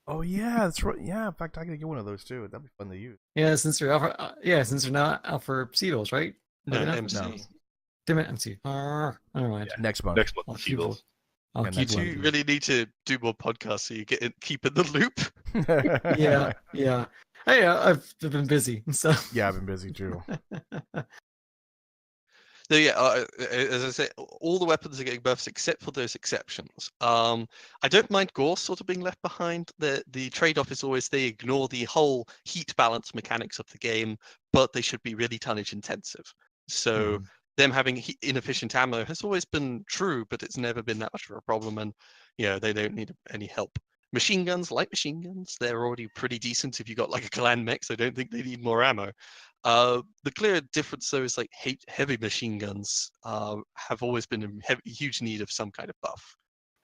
S6: Oh yeah, that's right. Yeah, in fact, I gotta get one of those too. That'd be fun to use.
S7: Yeah, since they're out for, since they're not out for Seagulls, right?
S5: No,
S7: Are they not?
S5: MC.
S6: No.
S7: Damn it, MC. Never mind.
S4: Yeah.
S6: Next month.
S4: Next month,
S7: I'll
S4: the
S7: keep
S4: Seagulls.
S7: I'll
S6: Yeah,
S7: keep
S6: next
S5: You
S6: one.
S5: two really need to do more podcasts so you keep in the loop.
S7: Yeah. Hey, I've been busy, so.
S6: Yeah, I've been busy too.
S5: So yeah, as I say, all the weapons are getting buffs except for those exceptions. I don't mind Gauss sort of being left behind. The trade-off is always they ignore the whole heat balance mechanics of the game, but they should be really tonnage intensive. So them having inefficient ammo has always been true, but it's never been that much of a problem, and they don't need any help. Machine guns, light machine guns, they're already pretty decent if you got like a clan mech, so I don't think they need more ammo. The clear difference though is like heavy machine guns have always been in huge need of some kind of buff,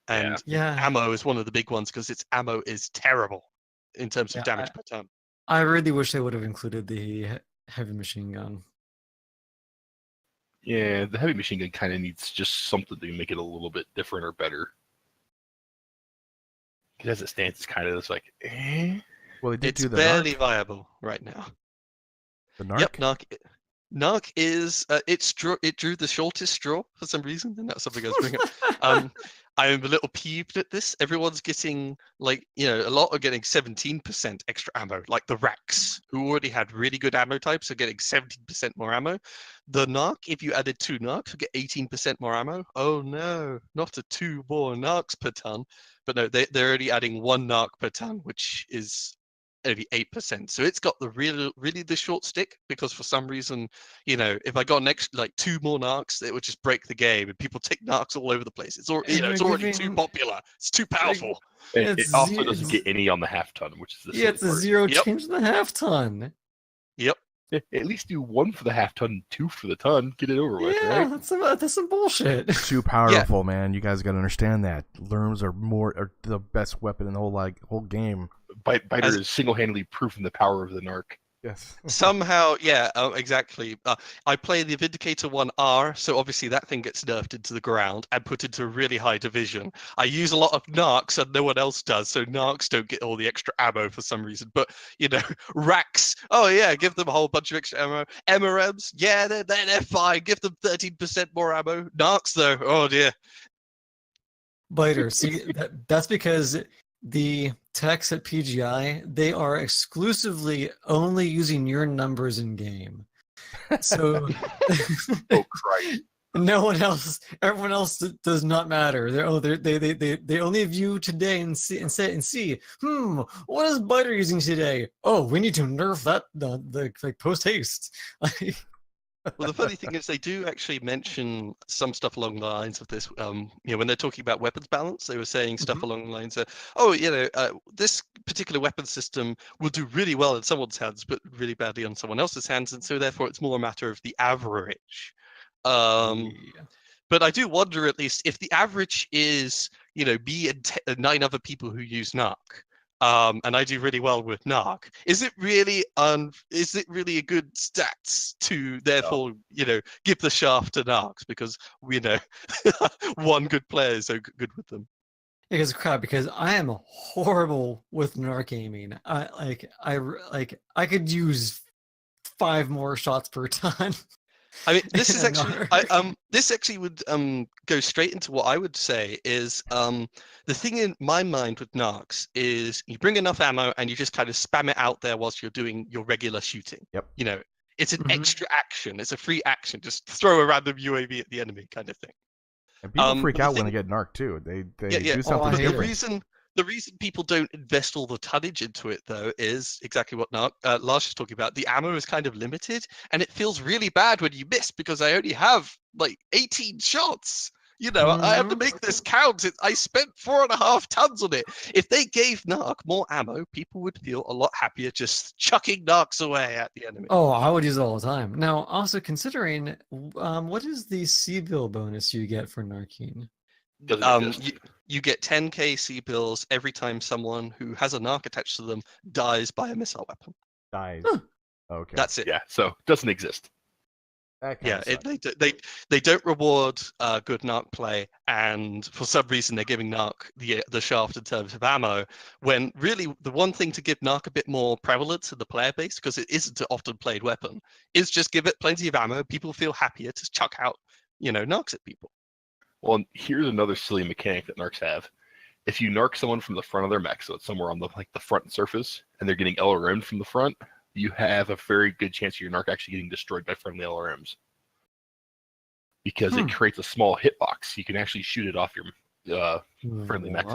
S5: and
S7: Yeah.
S5: ammo is one of the big ones because its ammo is terrible in terms of damage per ton.
S7: I really wish they would have included the heavy machine gun.
S4: Yeah, the heavy machine gun kind of needs just something to make it a little bit different or better. Because as it stands, it's kind of just like,
S6: Well, they did
S5: It's
S6: do the
S5: barely
S6: narc.
S5: viable right now.
S6: The narc.
S5: Yep, Narc is it drew the shortest straw for some reason, and that's something I was bringing up. I'm a little peeved at this. Everyone's getting a lot are getting 17% extra ammo. Like the Rax, who already had really good ammo types, are getting 17% more ammo. The Narc, if you added 2 Narcs, would get 18% more ammo. Oh no, not 2 more Narcs per ton. But no, they're already adding 1 Narc per ton, which is only 8%. So it's got the really the short stick, because for some reason, if I got 2 more Narcs, it would just break the game, and people take Narcs all over the place. It's already too popular. It's too powerful.
S4: it
S7: It's
S4: also doesn't get any on the half ton, which is the silly
S7: it's a
S4: part.
S7: 0
S5: Yep.
S7: change in the half ton.
S5: Yep.
S4: At least do 1 for the half ton, 2 for the ton. Get it over with,
S7: Yeah,
S4: right?
S7: that's some bullshit.
S6: Too powerful, man. You guys got to understand that. Lerms are the best weapon in the whole game.
S4: Biter
S5: As-
S4: is single-handedly proving the power of the narc.
S6: Yes.
S5: Somehow, yeah, exactly. I play the Vindicator 1R, so obviously that thing gets nerfed into the ground and put into a really high division. I use a lot of Narcs and no one else does, so Narcs don't get all the extra ammo for some reason. But, Racks, oh yeah, give them a whole bunch of extra ammo. MRMs, yeah, they're fine. Give them 13% more ammo. Narcs, though, oh dear.
S7: Biter, see, that's because the techs at PGI, they are exclusively only using your numbers in game. So
S4: Oh Christ!
S7: everyone else does not matter. They only view today and see. What is Biter using today? Oh, we need to nerf that the like post haste.
S5: Well, the funny thing is they do actually mention some stuff along the lines of this. When they're talking about weapons balance, they were saying stuff along the lines of, this particular weapon system will do really well in someone's hands, but really badly on someone else's hands, and so therefore it's more a matter of the average.
S7: Yeah.
S5: But I do wonder, at least, if the average is, me and 9 other people who use Narc. And I do really well with Narc. Is it really a good stats to therefore give the shaft to Narcs because one good player is so good with them?
S7: Because I am horrible with Narc aiming. I could use 5 more shots per ton.
S5: I mean, this is actually this actually would go straight into what I would say is the thing in my mind with Narcs is you bring enough ammo and you just kind of spam it out there whilst you're doing your regular shooting.
S6: Yep.
S5: It's an extra action. It's a free action. Just throw a random UAV at the enemy kind of thing.
S6: And people freak out when they get narked too. They do something different.
S5: The reason people don't invest all the tonnage into it, though, is exactly what Lars is talking about. The ammo is kind of limited, and it feels really bad when you miss because I only have like 18 shots. I have to make this count. I spent 4.5 tons on it. If they gave Narc more ammo, people would feel a lot happier just chucking Narcs away at the enemy.
S7: Oh, I would use it all the time. Now, also considering, what is the C-bill bonus you get for Narkine?
S5: You get 10k C-bills every time someone who has a Narc attached to them dies by a missile weapon.
S6: Dies.
S7: Huh.
S6: Okay.
S5: That's it.
S4: Yeah, so it doesn't exist.
S5: They don't reward good Narc play, and for some reason they're giving Narc the shaft in terms of ammo, when really the one thing to give Narc a bit more prevalence in the player base, because it isn't an often played weapon, is just give it plenty of ammo. People feel happier to chuck out, Narcs at people.
S4: Well, here's another silly mechanic that Narcs have. If you Narc someone from the front of their mech, so it's somewhere on the front surface, and they're getting LRM'd from the front, you have a very good chance of your Narc actually getting destroyed by friendly LRMs. Because it creates a small hitbox. You can actually shoot it off your friendly mech.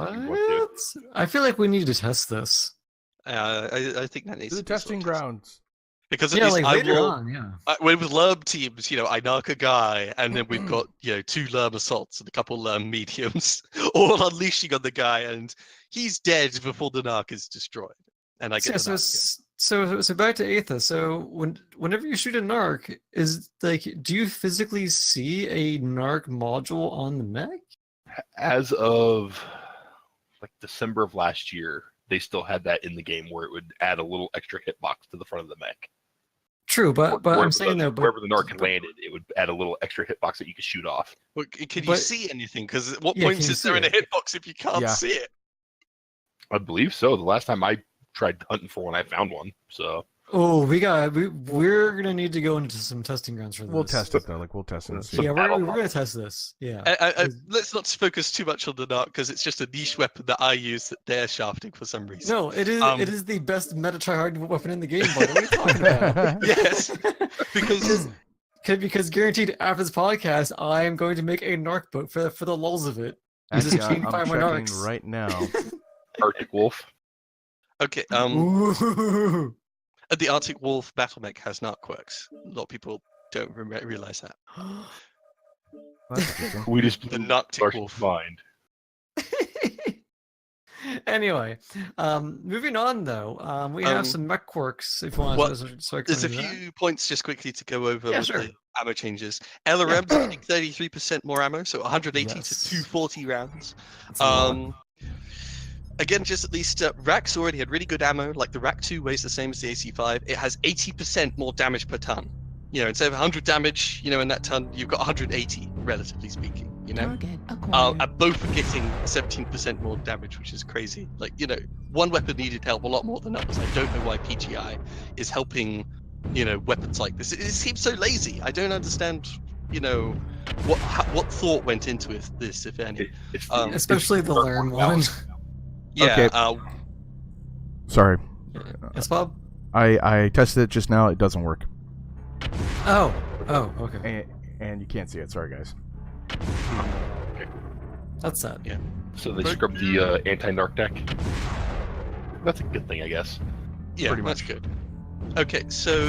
S7: I feel like we need to test this.
S5: I think that needs
S6: to
S5: the
S6: testing grounds.
S5: Because
S7: later on,
S5: with LERM teams, I Narc a guy, and then we've got 2 LERM assaults and a couple LERM mediums, all unleashing on the guy, and he's dead before the Narc is destroyed. And I get
S7: So back to Aetha. So whenever you shoot a Narc, do you physically see a Narc module on the mech?
S4: As of December of last year, they still had that in the game where it would add a little extra hitbox to the front of the mech.
S7: True, but I'm saying though,
S4: wherever the Narc landed, it would add a little extra hitbox that you could shoot off.
S5: Well, can you see anything? Because at what point is there in a hitbox if you can't see it?
S4: I believe so. The last time I tried hunting for one, I found one. So.
S7: Oh, we're gonna need to go into some testing grounds for this.
S6: We'll test it though. We'll test it.
S7: Yeah, we're gonna test this. Yeah.
S5: Let's not focus too much on the Narc because it's just a niche weapon that I use that they're shafting for some reason.
S7: No, it is. It is the best meta tryhard weapon in the game. What are you talking about?
S5: Yes,
S7: because guaranteed after this podcast, I am going to make a Narc boat for the lulz of it.
S6: I'm checking right now.
S4: Arctic Wolf.
S5: Okay. The Arctic Wolf battle mech has Narc quirks. A lot of people don't realize that.
S4: We just
S5: the Arctic Wolf
S4: mind.
S7: Anyway, moving on though, we have some mech quirks. If you want,
S5: there's a few points just quickly to go over with the ammo changes. LRM's getting 33% more ammo, so 180 to 240 rounds. again, just at least Rack's already had really good ammo. Like the Rack 2 weighs the same as the AC5. It has 80% more damage per ton. You know, instead of 100 damage, you know, in that ton, you've got 180, relatively speaking. You know, and both are getting 17% more damage, which is crazy. Like, you know, one weapon needed help a lot more than others. I don't know why PGI is helping, you know, weapons like this. It seems so lazy. I don't understand, you know, what thought went into this, if any.
S7: Especially the learn one.
S5: Yeah.
S6: Okay. Sorry.
S7: Yes, Bob?
S6: I tested it just now. It doesn't work.
S7: Oh, okay.
S6: And you can't see it. Sorry, guys.
S4: Okay.
S7: That's sad.
S5: Yeah.
S4: So they scrubbed the anti-narc deck. That's a good thing, I guess.
S5: Yeah,
S6: Pretty
S5: that's
S6: much.
S5: good. Okay, so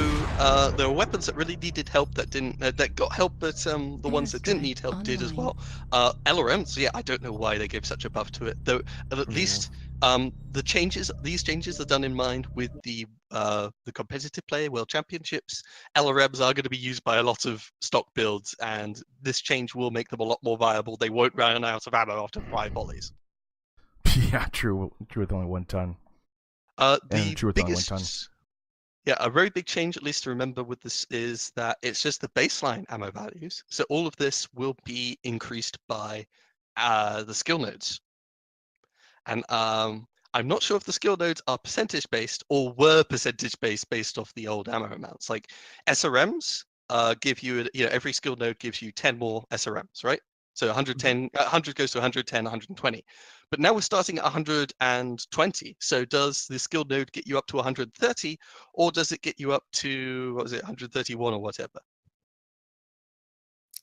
S5: there were weapons that really needed help that didn't, that got help, but the ones that didn't need help did as well. LRMs, yeah, I don't know why they gave such a buff to it, though. At least these changes are done in mind with the competitive player World Championships. LRMs are going to be used by a lot of stock builds, and this change will make them a lot more viable. They won't run out of ammo after 5 volleys.
S6: Yeah, true. True with only 1 ton.
S5: The
S6: true with only 1
S5: biggest.
S6: ton.
S5: Yeah, a very big change, at least to remember with this, is that it's just the baseline ammo values. So all of this will be increased by the skill nodes. And I'm not sure if the skill nodes are percentage based or were percentage based off the old ammo amounts. Like SRMs give you, you know, every skill node gives you 10 more SRMs, right? So 110, 100 goes to 110, 120. But now we're starting at 120. So does the skill node get you up to 130, or does it get you up to, what was it, 131 or whatever?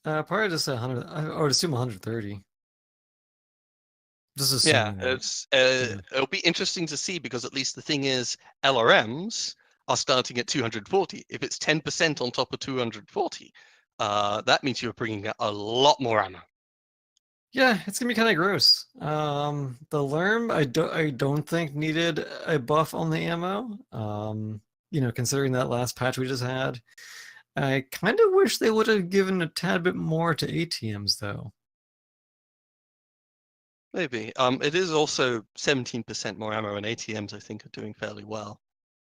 S7: Probably just 100. I would assume 130. Just assuming.
S5: Yeah, it's it'll be interesting to see, because at least the thing is, LRMs are starting at 240. If it's 10% on top of 240, that means you're bringing out a lot more ammo.
S7: Yeah, it's gonna be kind of gross. The Lerm, I don't think needed a buff on the ammo. You know, considering that last patch we just had, I kind of wish they would have given a tad bit more to ATMs though.
S5: Maybe. It is also 17% more ammo, and ATMs I think are doing fairly well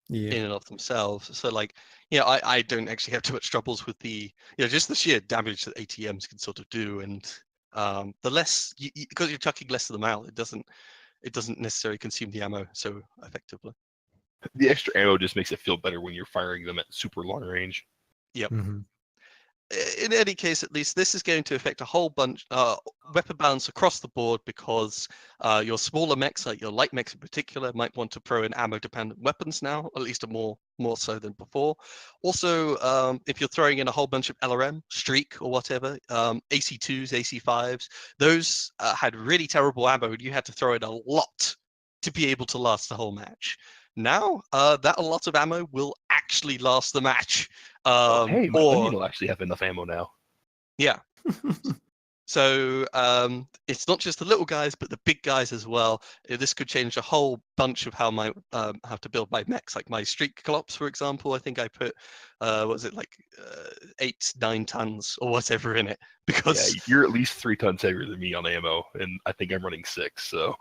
S7: Yeah.
S5: in and of themselves. So like, you know, I don't actually have too much troubles with the, you know, just the sheer damage that ATMs can sort of do, and the less because you're chucking less of them out, it doesn't necessarily consume the ammo so effectively.
S4: The extra ammo just makes it feel better when you're firing them at super long range.
S5: Yep.
S7: Mm-hmm.
S5: In any case, at least this is going to affect a whole bunch weapon balance across the board, because your smaller mechs, like your light mechs in particular, might want to throw in ammo dependent weapons now, at least more so than before. Also, if you're throwing in a whole bunch of LRM, Streak or whatever, AC2s, AC5s, those had really terrible ammo, and you had to throw in a lot to be able to last the whole match. Now, that a lot of ammo will actually last the match.
S4: Hey, my
S5: or
S4: onion will actually have enough ammo now.
S5: yeah. So it's not just the little guys, but the big guys as well. This could change a whole bunch of how how to build my mechs. Like my Streak Clops, for example, I think I put what was it, like 8-9 tons or whatever in it, because
S4: Yeah, you're at least 3 tons heavier than me on ammo, and I think I'm running 6. So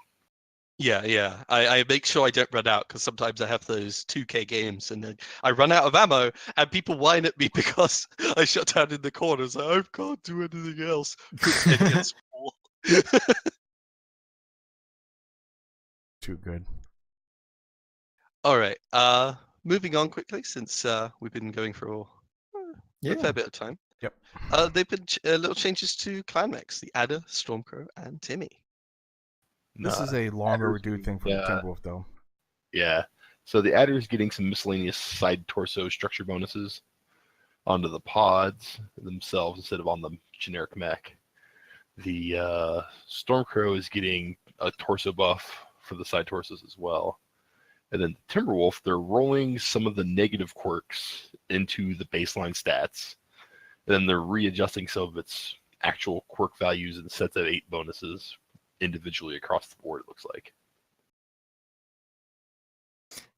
S5: yeah, I make sure I don't run out, because sometimes I have those 2K games and then I run out of ammo, and people whine at me because I shut down in the corners. Like, I can't do anything else. Idiots.
S6: Too good.
S5: All right. Moving on quickly, since we've been going for a fair bit of time.
S6: Yep.
S5: There've been little changes to clan mechs: the Adder, Stormcrow, and Timmy.
S6: This is a longer overdue thing for the Timberwolf, though.
S4: Yeah. So the Adder is getting some miscellaneous side torso structure bonuses onto the pods themselves instead of on the generic mech. The Stormcrow is getting a torso buff for the side torsos as well. And then the Timberwolf, they're rolling some of the negative quirks into the baseline stats. And then they're readjusting some of its actual quirk values in sets of 8 bonuses individually across the board, it looks like.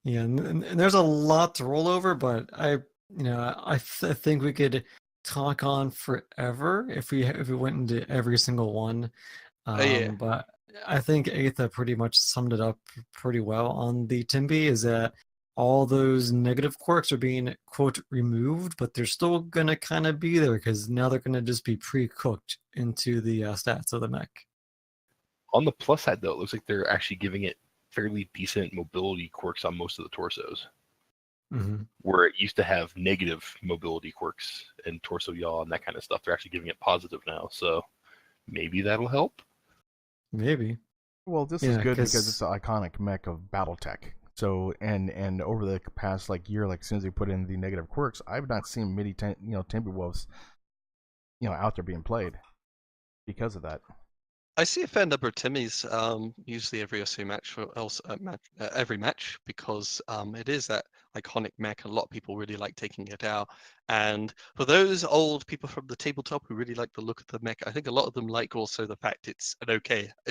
S7: Yeah, and there's a lot to roll over, but I think we could talk on forever if we went into every single one.
S5: Yeah.
S7: But I think Aetha pretty much summed it up pretty well on the Timby, is that all those negative quirks are being, quote, removed, but they're still going to kind of be there because now they're going to just be pre-cooked into the stats of the mech.
S4: On the plus side, though, it looks like they're actually giving it fairly decent mobility quirks on most of the torsos. Where it used to have negative mobility quirks and torso yaw and that kind of stuff. They're actually giving it positive now, so maybe that'll help.
S7: Maybe.
S6: Well, this is good because it's an iconic mech of BattleTech. So and over the past year, as soon as they put in the negative quirks, I've not seen many Timberwolves out there being played because of that.
S5: I see a fair number of Timmys, usually every SO match, every match, because it is that iconic mech. A lot of people really like taking it out. And for those old people from the tabletop who really like the look of the mech, I think a lot of them like also the fact it's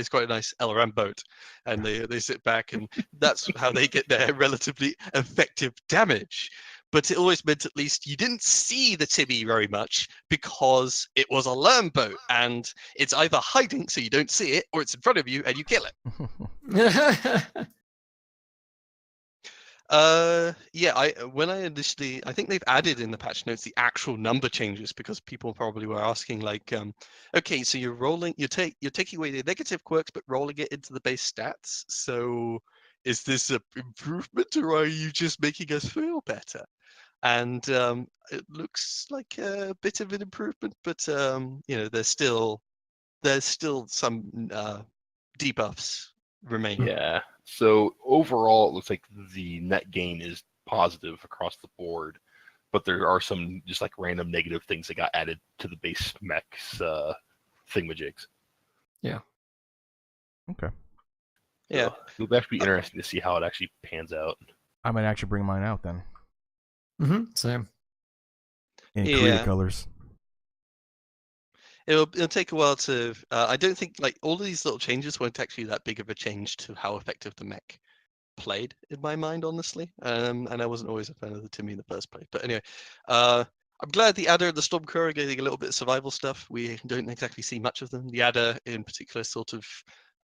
S5: quite a nice LRM boat. And they sit back, and that's how they get their relatively effective damage. But it always meant at least you didn't see the Timmy very much because it was a learn boat, and it's either hiding so you don't see it, or it's in front of you and you kill it. I think they've added in the patch notes the actual number changes because people probably were asking okay, so you're taking away the negative quirks but rolling it into the base stats. So is this an improvement or are you just making us feel better? And it looks like a bit of an improvement, but there's still some debuffs remaining.
S4: Yeah. So overall, it looks like the net gain is positive across the board, but there are some just random negative things that got added to the base mechs thingamajigs.
S7: Yeah.
S6: Okay.
S5: Yeah.
S4: So it'll actually be interesting to see how it actually pans out.
S6: I might actually bring mine out then.
S7: Same.
S6: In Korea colors.
S5: It'll take a while to. I don't think all of these little changes weren't actually that big of a change to how effective the mech played in my mind, honestly. And I wasn't always a fan of the Timmy in the first place. But anyway, I'm glad the Adder and the Stormcrow are getting a little bit of survival stuff. We don't exactly see much of them. The Adder, in particular, sort of,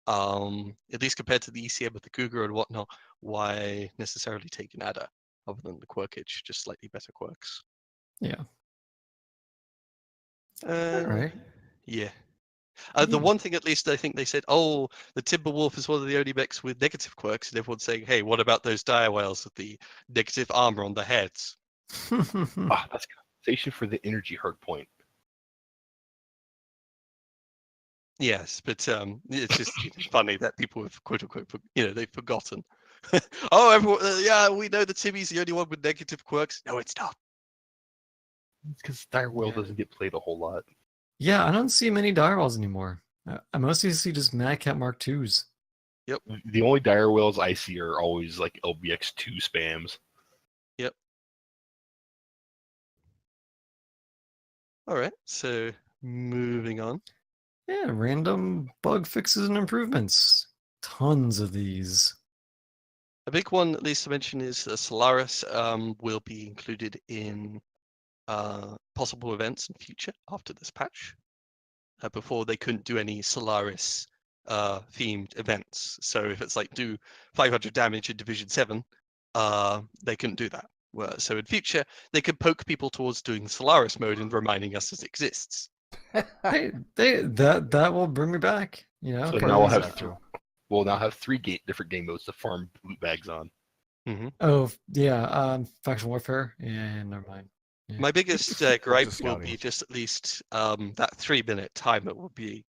S5: at least compared to the ECM with the Cougar and whatnot, why necessarily take an Adder other than the quirkage? Just slightly better quirks.
S7: Yeah.
S5: All
S7: right.
S5: Yeah. The one thing, at least, I think they said, the Timberwolf is one of the only mechs with negative quirks, and everyone's saying, hey, what about those dire whales with the negative armor on the heads?
S4: That's compensation for the energy hard point.
S5: Yes, but it's just funny that people have quote unquote, they've forgotten. Everyone, we know the Timmy's the only one with negative quirks. No, it's not.
S4: It's because dire whale doesn't get played a whole lot.
S7: Yeah, I don't see many direwolves anymore. I mostly see just Mad Cat Mark IIs.
S4: Yep. The only dire whales I see are always LBX2 spams.
S5: Yep. All right, so moving on.
S7: Yeah, random bug fixes and improvements. Tons of these.
S5: A big one, at least to mention, is Solaris will be included in possible events in future after this patch. Before they couldn't do any Solaris themed events. So if it's do 500 damage in Division 7, they couldn't do that. So in future, they could poke people towards doing Solaris mode and reminding us it exists.
S7: That will bring me back.
S4: So now we'll now have three different game modes to farm loot bags on.
S5: Mm-hmm.
S7: Oh yeah, faction warfare. Yeah, never mind. Yeah.
S5: My biggest gripe will be just at least that 3-minute timer will be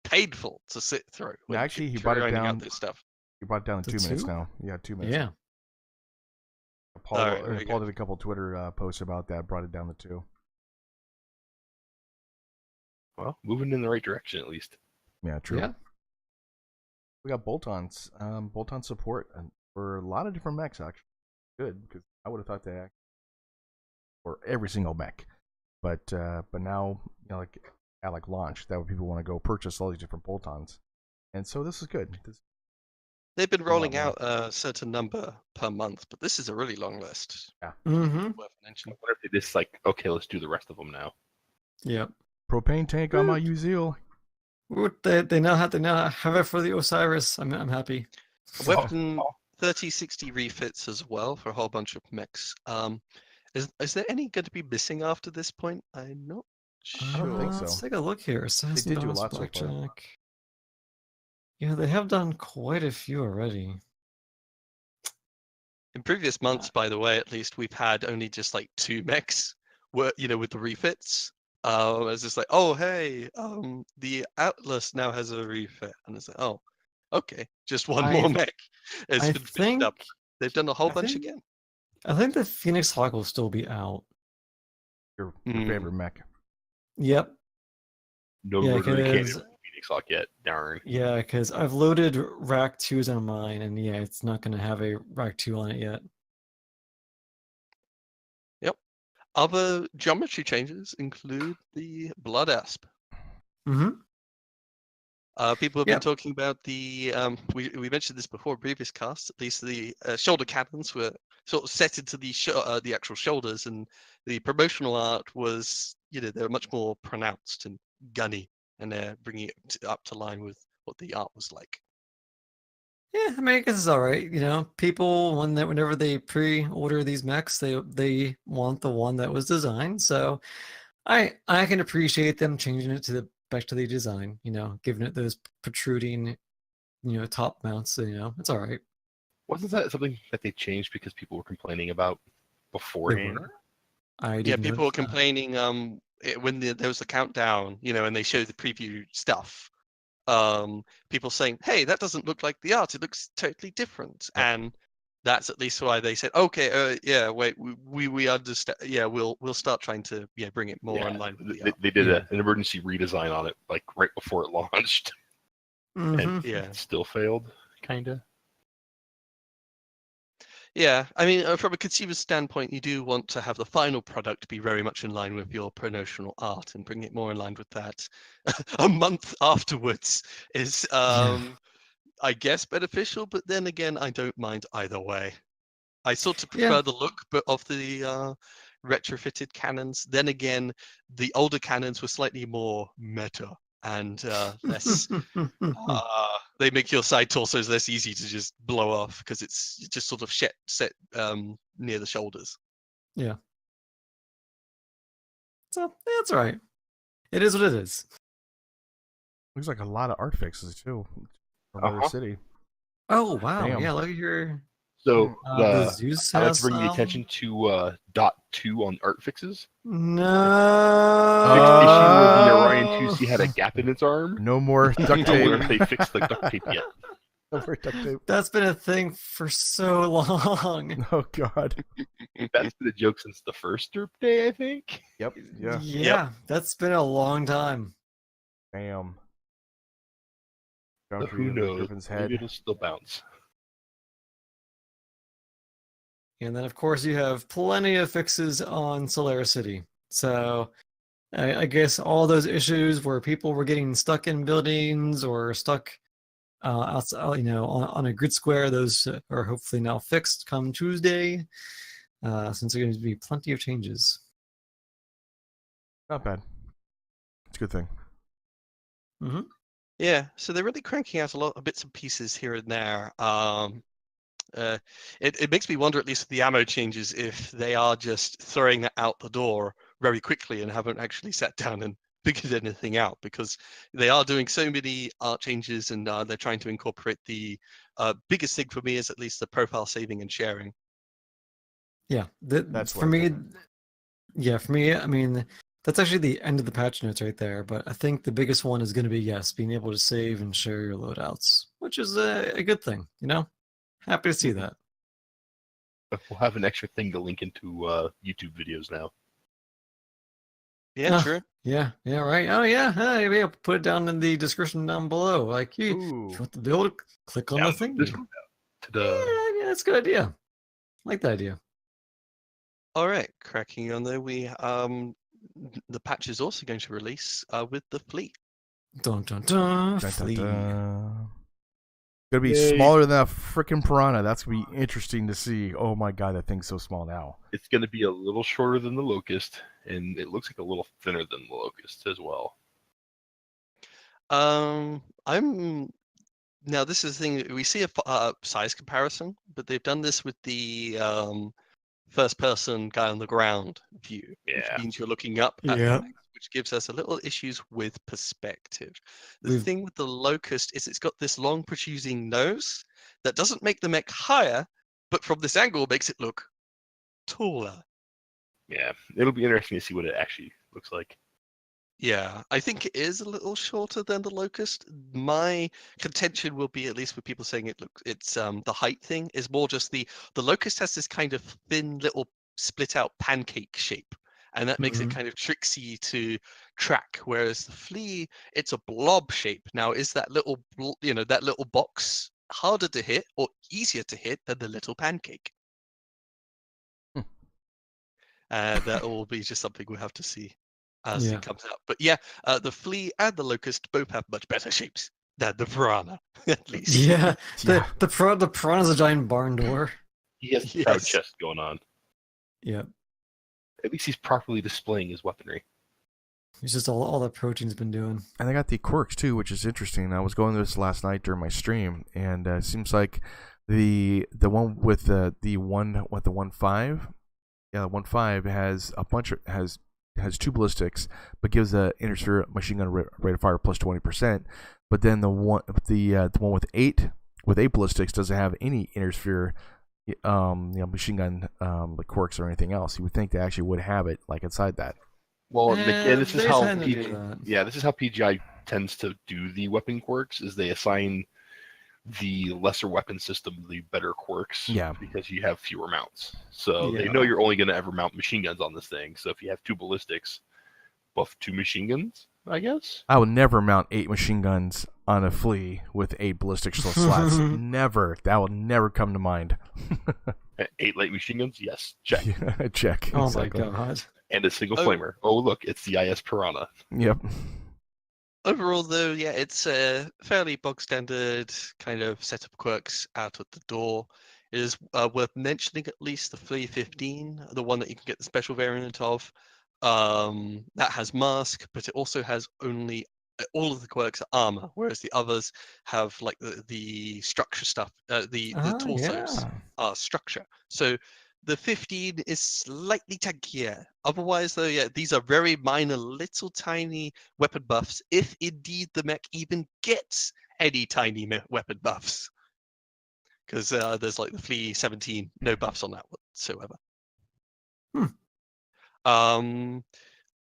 S5: painful to sit through.
S6: Yeah, actually, he brought it down.
S5: This stuff.
S6: He brought it down to 2 minutes now. Yeah, 2 minutes.
S7: Yeah.
S6: Paul did a couple Twitter posts about that. Brought it down to 2.
S4: Well, moving in the right direction at least.
S6: Yeah, true.
S7: Yeah.
S6: We got bolt-ons, bolt-on support for a lot of different mechs. Actually, good because I would have thought they for every single mech, but now at launch, that would people want to go purchase all these different bolt-ons, and so this is good.
S5: They've been rolling out a certain number per month, but this is a really long list.
S6: Yeah.
S7: Mm-hmm.
S5: Worth mentioning.
S4: I wonder if they just okay, let's do the rest of them now.
S7: Yep.
S6: Propane tank on my Uzil.
S7: Ooh, they now have it for the Osiris. I'm happy.
S5: Weapon 3060 refits as well for a whole bunch of mechs. Is there any going to be missing after this point? I'm not
S6: I don't think
S5: sure.
S6: so.
S7: Let's take a look here. Assassin
S6: did do a
S7: Boss
S6: lot so far.
S7: Blackjack. Yeah, they have done quite a few already.
S5: In previous months, by the way, at least we've had only just like 2 mechs, with the refits. It's just like, oh hey, the Atlas now has a refit, and it's like, oh, okay, just one more mech has
S7: I
S5: been fitted up.
S7: think
S5: They've done a whole
S7: I
S5: bunch
S7: think-
S5: again.
S7: I think the Phoenix Hawk will still be out.
S6: Your
S5: Mm.
S6: favorite mech.
S7: Yep.
S4: No
S7: Yeah,
S4: rotary cannon
S7: because
S4: with Phoenix Hawk yet. Darn.
S7: yeah, because I've loaded Rack 2s on mine, and yeah, it's not going to have a Rack 2 on it yet.
S5: Other geometry changes include the Blood Asp.
S7: Mm-hmm.
S5: People have
S7: Yep.
S5: been talking about the we mentioned this before in previous casts. At least the shoulder cannons were sort of set into the actual shoulders, and the promotional art was they're much more pronounced and gunny, and they're bringing it up to line with what the art was like.
S7: Yeah, I mean, I guess it's all right. People whenever they pre-order these mechs, they want the one that was designed. So I can appreciate them changing it back to the design. Giving it those protruding, top mounts. So, it's all right.
S4: Wasn't that something that they changed because people were complaining about beforehand?
S7: I
S5: Yeah,
S7: didn't
S5: people were
S7: notice that.
S5: complaining when there was the countdown, and they showed the preview stuff. People saying, "Hey, that doesn't look like the art. It looks totally different."
S6: Yep.
S5: And that's at least why they said, "Okay, yeah, wait, we understand. Yeah, we'll start trying to bring it more in line with the art."
S4: They did
S7: Yeah.
S4: an emergency redesign on it, like right before it launched,
S7: Mhm.
S4: and
S5: Yeah,
S4: it still failed, kinda.
S5: yeah. I mean, from a consumer standpoint, you do want to have the final product be very much in line with your promotional art and bring it more in line with that. A month afterwards is, I guess, beneficial, but then again, I don't mind either way. I sort of prefer
S7: Yeah.
S5: the look of the retrofitted cannons. Then again, the older cannons were slightly more meta and less. They make your side torsos less easy to just blow off because it's just sort of set near the shoulders.
S7: Yeah. So that's all right. It is what it is.
S6: Looks like a lot of art fixes too. From River City.
S7: Oh wow!
S6: Damn.
S7: Yeah, look at your.
S4: So
S7: The Zeus
S4: I like
S7: has
S4: to bring the attention to dot 2 on art fixes.
S7: No.
S4: Fixed issue where the Orion 2C had a gap in its arm.
S6: No more duct
S4: I wonder
S6: tape.
S4: if they fixed the duct tape yet.
S6: No more duct tape.
S7: That's been a thing for so long.
S6: Oh god.
S4: That's been a joke since the first derp day, I think.
S6: Yep. Yeah.
S7: Yeah, that's been a long time.
S6: Damn.
S4: But
S6: Geometry
S4: who
S6: of the
S4: knows?
S6: Griffin's
S4: Maybe
S6: head.
S4: it'll still bounce.
S7: And then, of course, you have plenty of fixes on Solaris City. So I guess all those issues where people were getting stuck in buildings or stuck outside, on a grid square, those are hopefully now fixed come Tuesday, since there's going to be plenty of changes.
S6: Not bad. It's a good thing.
S7: Mm-hmm.
S5: Yeah, so they're really cranking out a lot of bits and pieces here and there. It makes me wonder, at least with the ammo changes, if they are just throwing that out the door very quickly and haven't actually sat down and figured anything out, because they are doing so many art changes, and they're trying to incorporate the biggest thing for me is at least the profile saving and sharing.
S7: Yeah,
S6: That's
S7: for
S6: what I
S7: me.
S6: think.
S7: Yeah, for me, I mean, that's actually the end of the patch notes right there. But I think the biggest one is going to be, yes, being able to save and share your loadouts, which is a good thing, Happy to see that.
S4: But we'll have an extra thing to link into YouTube videos now.
S5: Yeah,
S7: Ah,
S5: true.
S7: Yeah, right. Oh, yeah. Yeah, put it down in the description down below. Like, if you
S6: Ooh.
S7: want to build, click on the
S4: Download
S7: thing.
S4: this one to the
S7: Yeah, that's a good idea. I like that idea.
S5: All right, cracking on there. We the patch is also going to release with the flea.
S7: Dun, dun, dun,
S6: Dun, dun,
S7: flea.
S6: dun. Gonna be
S4: Yay.
S6: smaller than a freaking piranha. That's gonna be interesting to see. Oh my god, that thing's so small now.
S4: It's going to be a little shorter than the Locust, and it looks like a little thinner than the Locust as well.
S5: I'm now. This is the thing. We see a size comparison, but they've done this with the first-person guy on the ground view, which
S4: Yeah.
S5: means you're looking up at the
S7: Yeah.
S5: mech, which gives us a little issues with perspective. The
S7: We've-
S5: thing with the Locust is it's got this long protruding nose that doesn't make the mech higher, but from this angle makes it look taller.
S4: Yeah, it'll be interesting to see what it actually looks like.
S5: Yeah, I think it is a little shorter than the Locust. My contention will be, at least with people saying it's the height thing, is more just the Locust has this kind of thin little split out pancake shape, and that makes it
S7: Mhm.
S5: kind of tricksy to track. Whereas the Flea, it's a blob shape. Now, is that little that little box harder to hit or easier to hit than the little pancake? That will be just something we'll have to see as
S7: Yeah.
S5: it comes out. But yeah, the Flea and the Locust both have much better shapes than the Piranha, at least.
S7: Yeah.
S6: Yeah.
S7: The piranha's a giant barn door.
S4: He has the proud
S5: Yes.
S4: chest going on.
S7: Yeah.
S4: At least he's properly displaying his weaponry.
S7: It's just all that protein's been doing.
S6: And they got the quirks too, which is interesting. I was going through this last night during my stream, and it seems like the one with the 1.5, yeah, the 1.5 has a bunch of has 2 ballistics, but gives the inner machine gun rate of fire plus 20%. But then the one with 8 ballistics doesn't have any inner sphere, machine gun like quirks or anything else. You would think they actually would have it like inside that.
S4: Well, again, this is
S7: they
S4: how
S7: tend to do that.
S4: this is how PGI tends to do the weapon quirks. Is they assign the lesser weapon system the better quirks.
S6: Yeah.
S4: Because you have fewer mounts. So they
S7: Yeah.
S4: know you're only going to ever mount machine guns on this thing. So if you have 2 ballistics, buff 2 machine guns, I guess.
S6: I would never mount 8 machine guns on a Flea with 8 ballistic slots. Never. That will never come to mind.
S4: 8 light machine guns, yes, check.
S6: Yeah, check.
S7: Oh
S6: Exactly.
S7: my god.
S4: And a single
S5: Oh.
S4: flamer. Oh look, it's the IS Piranha.
S6: Yep.
S5: Overall, though, yeah, it's a fairly bog standard kind of setup quirks out at the door. It is worth mentioning at least the Flea 15, the one that you can get the special variant of. That has mask, but it also has only all of the quirks are armor, whereas the others have like the structure stuff. The torsos are structure. So the 15 is slightly tankier. Otherwise, though, yeah, these are very minor, little tiny weapon buffs, if indeed the mech even gets any tiny weapon buffs. Because there's like the Flea 17, no buffs on that whatsoever.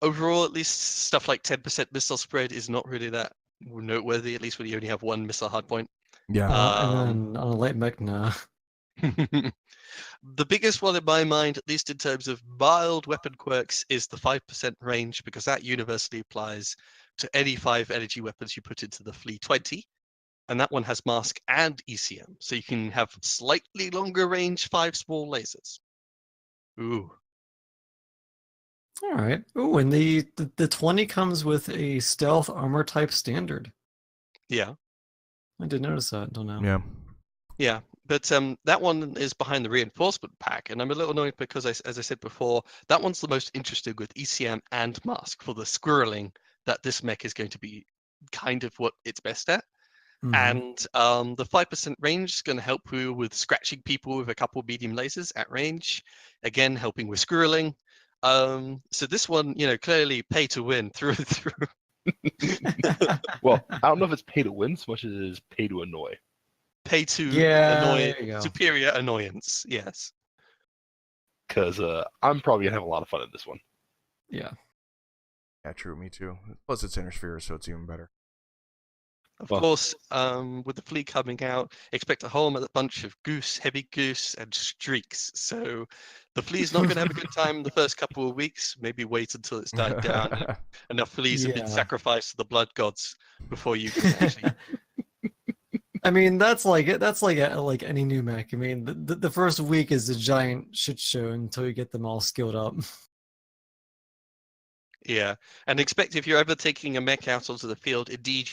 S5: Overall, at least stuff like 10% missile spread is not really that noteworthy, at least when you only have 1 missile hardpoint.
S6: Yeah.
S7: And then on a light mech, nah.
S5: The biggest one in my mind, at least in terms of mild weapon quirks, is the 5% range, because that universally applies to any 5 energy weapons you put into the Flea 20. And that one has mask and ECM, so you can have slightly longer range 5 small lasers. Ooh.
S7: All right. Ooh, and the 20 comes with a stealth armor type standard.
S5: Yeah.
S7: I did notice that until now.
S6: Yeah.
S5: Yeah, but that one is behind the reinforcement pack, and I'm a little annoyed because, as I said before, that one's the most interesting with ECM and mask for the squirreling that this mech is going to be kind of what it's best at.
S7: Mhm.
S5: And the 5% range is going to help you with scratching people with a couple medium lasers at range, again helping with squirreling. So this one, clearly pay to win through and through.
S4: Well, I don't know if it's pay to win so much as it is pay to annoy.
S5: Pay to
S7: there you go.
S5: superior annoyance, yes.
S4: Because I'm probably going to have a lot of fun in this one.
S7: Yeah.
S6: Yeah, true. Me too. Plus, it's inner sphere, so it's even better.
S5: Of
S4: Well-
S5: course, with the Flea coming out, expect a whole bunch of heavy goose, and streaks. So the Flea's not going to have a good time the first couple of weeks. Maybe wait until it's died down. and enough Fleas have been
S7: Yeah.
S5: sacrificed to the blood gods before you can actually.
S7: I mean, that's like any new mech. I mean, the first week is a giant shit show until you get them all skilled up.
S5: Yeah, and expect if you're ever taking a mech out onto the field, indeed,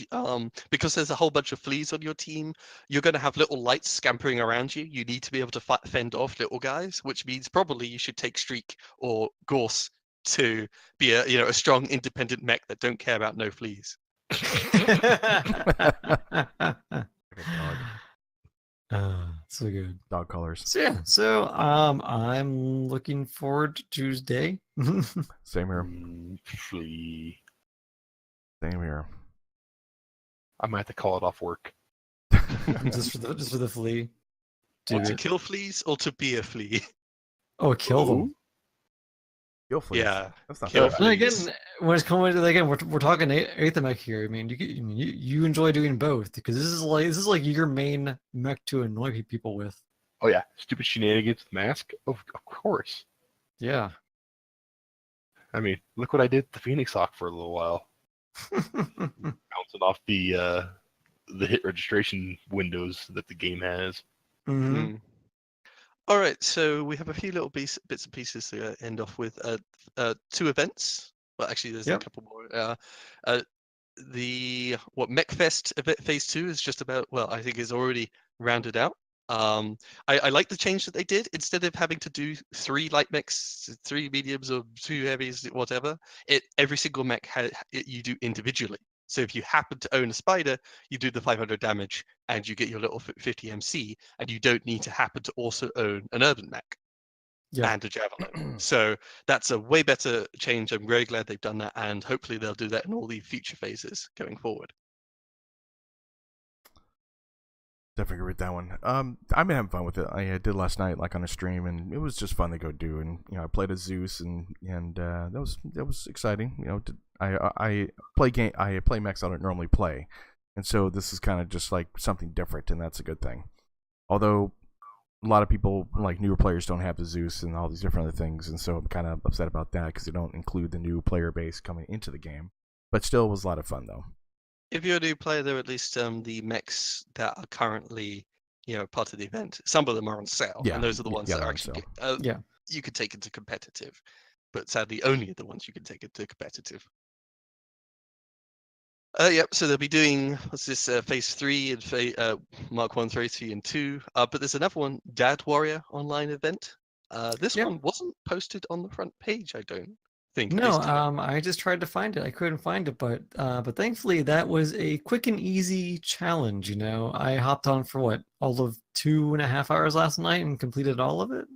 S5: because there's a whole bunch of Fleas on your team, you're going to have little lights scampering around you. You need to be able to fend off little guys, which means probably you should take Streak or Gorse to be a strong, independent mech that don't care about no Fleas.
S7: So good.
S6: Dog colors.
S7: So yeah, I'm looking forward to Tuesday.
S6: Same here.
S4: Flea.
S6: Same here.
S4: I might have to call it off work.
S7: just for the flea.
S5: Or to
S7: Dude.
S5: kill fleas or to be a flea.
S7: Oh, kill them.
S6: Kill fleas.
S5: Yeah.
S6: That's not
S5: Kill
S6: bad.
S7: And again,
S5: fleas.
S7: when it's coming to again, we're talking Aether here. I mean, you enjoy doing both because this is like your main mech to annoy people with.
S4: Oh yeah, stupid shenanigans with mask. Of course.
S7: Yeah.
S4: I mean, look what I did to the Phoenix Hawk for a little while, bouncing off the hit registration windows that the game has.
S7: Mm-hmm.
S5: All right, so we have a few little bits and pieces to end off with. 2 events. Well, actually, there's a couple more. The MechFest event phase 2 is just about. Well, I think is already rounded out. I like the change that they did. Instead of having to do 3 light mechs, 3 mediums, or 2 heavies, whatever, every single mech you do individually. So if you happen to own a spider, you do the 500 damage and you get your little 50 MC, and you don't need to happen to also own an urban mech and a javelin. So that's a way better change. I'm very glad they've done that, and hopefully they'll do that in all the future phases going forward.
S6: Definitely agree with that one. I've been having fun with it. I did last night, like on a stream, and it was just fun to go do. And I played as Zeus, and that was exciting. I play mechs I don't normally play, and so this is kind of just like something different, and that's a good thing. Although a lot of people, like newer players, don't have the Zeus and all these different other things, and so I'm kind of upset about that because they don't include the new player base coming into the game. But still, it was a lot of fun though.
S5: If you're a new player, there are at least the mechs that are currently, part of the event. Some of them are on sale, and those are the ones that are actually you could take into competitive. But sadly, only the ones you can take into competitive. So they'll be doing phase 3 and Mark 1, 3, and 2. But there's another one, Dad Warrior online event. This one wasn't posted on the front page, I don't think.
S7: No, I just tried to find it. I couldn't find it, but thankfully that was a quick and easy challenge. I hopped on for all of 2.5 hours last night and completed all of it.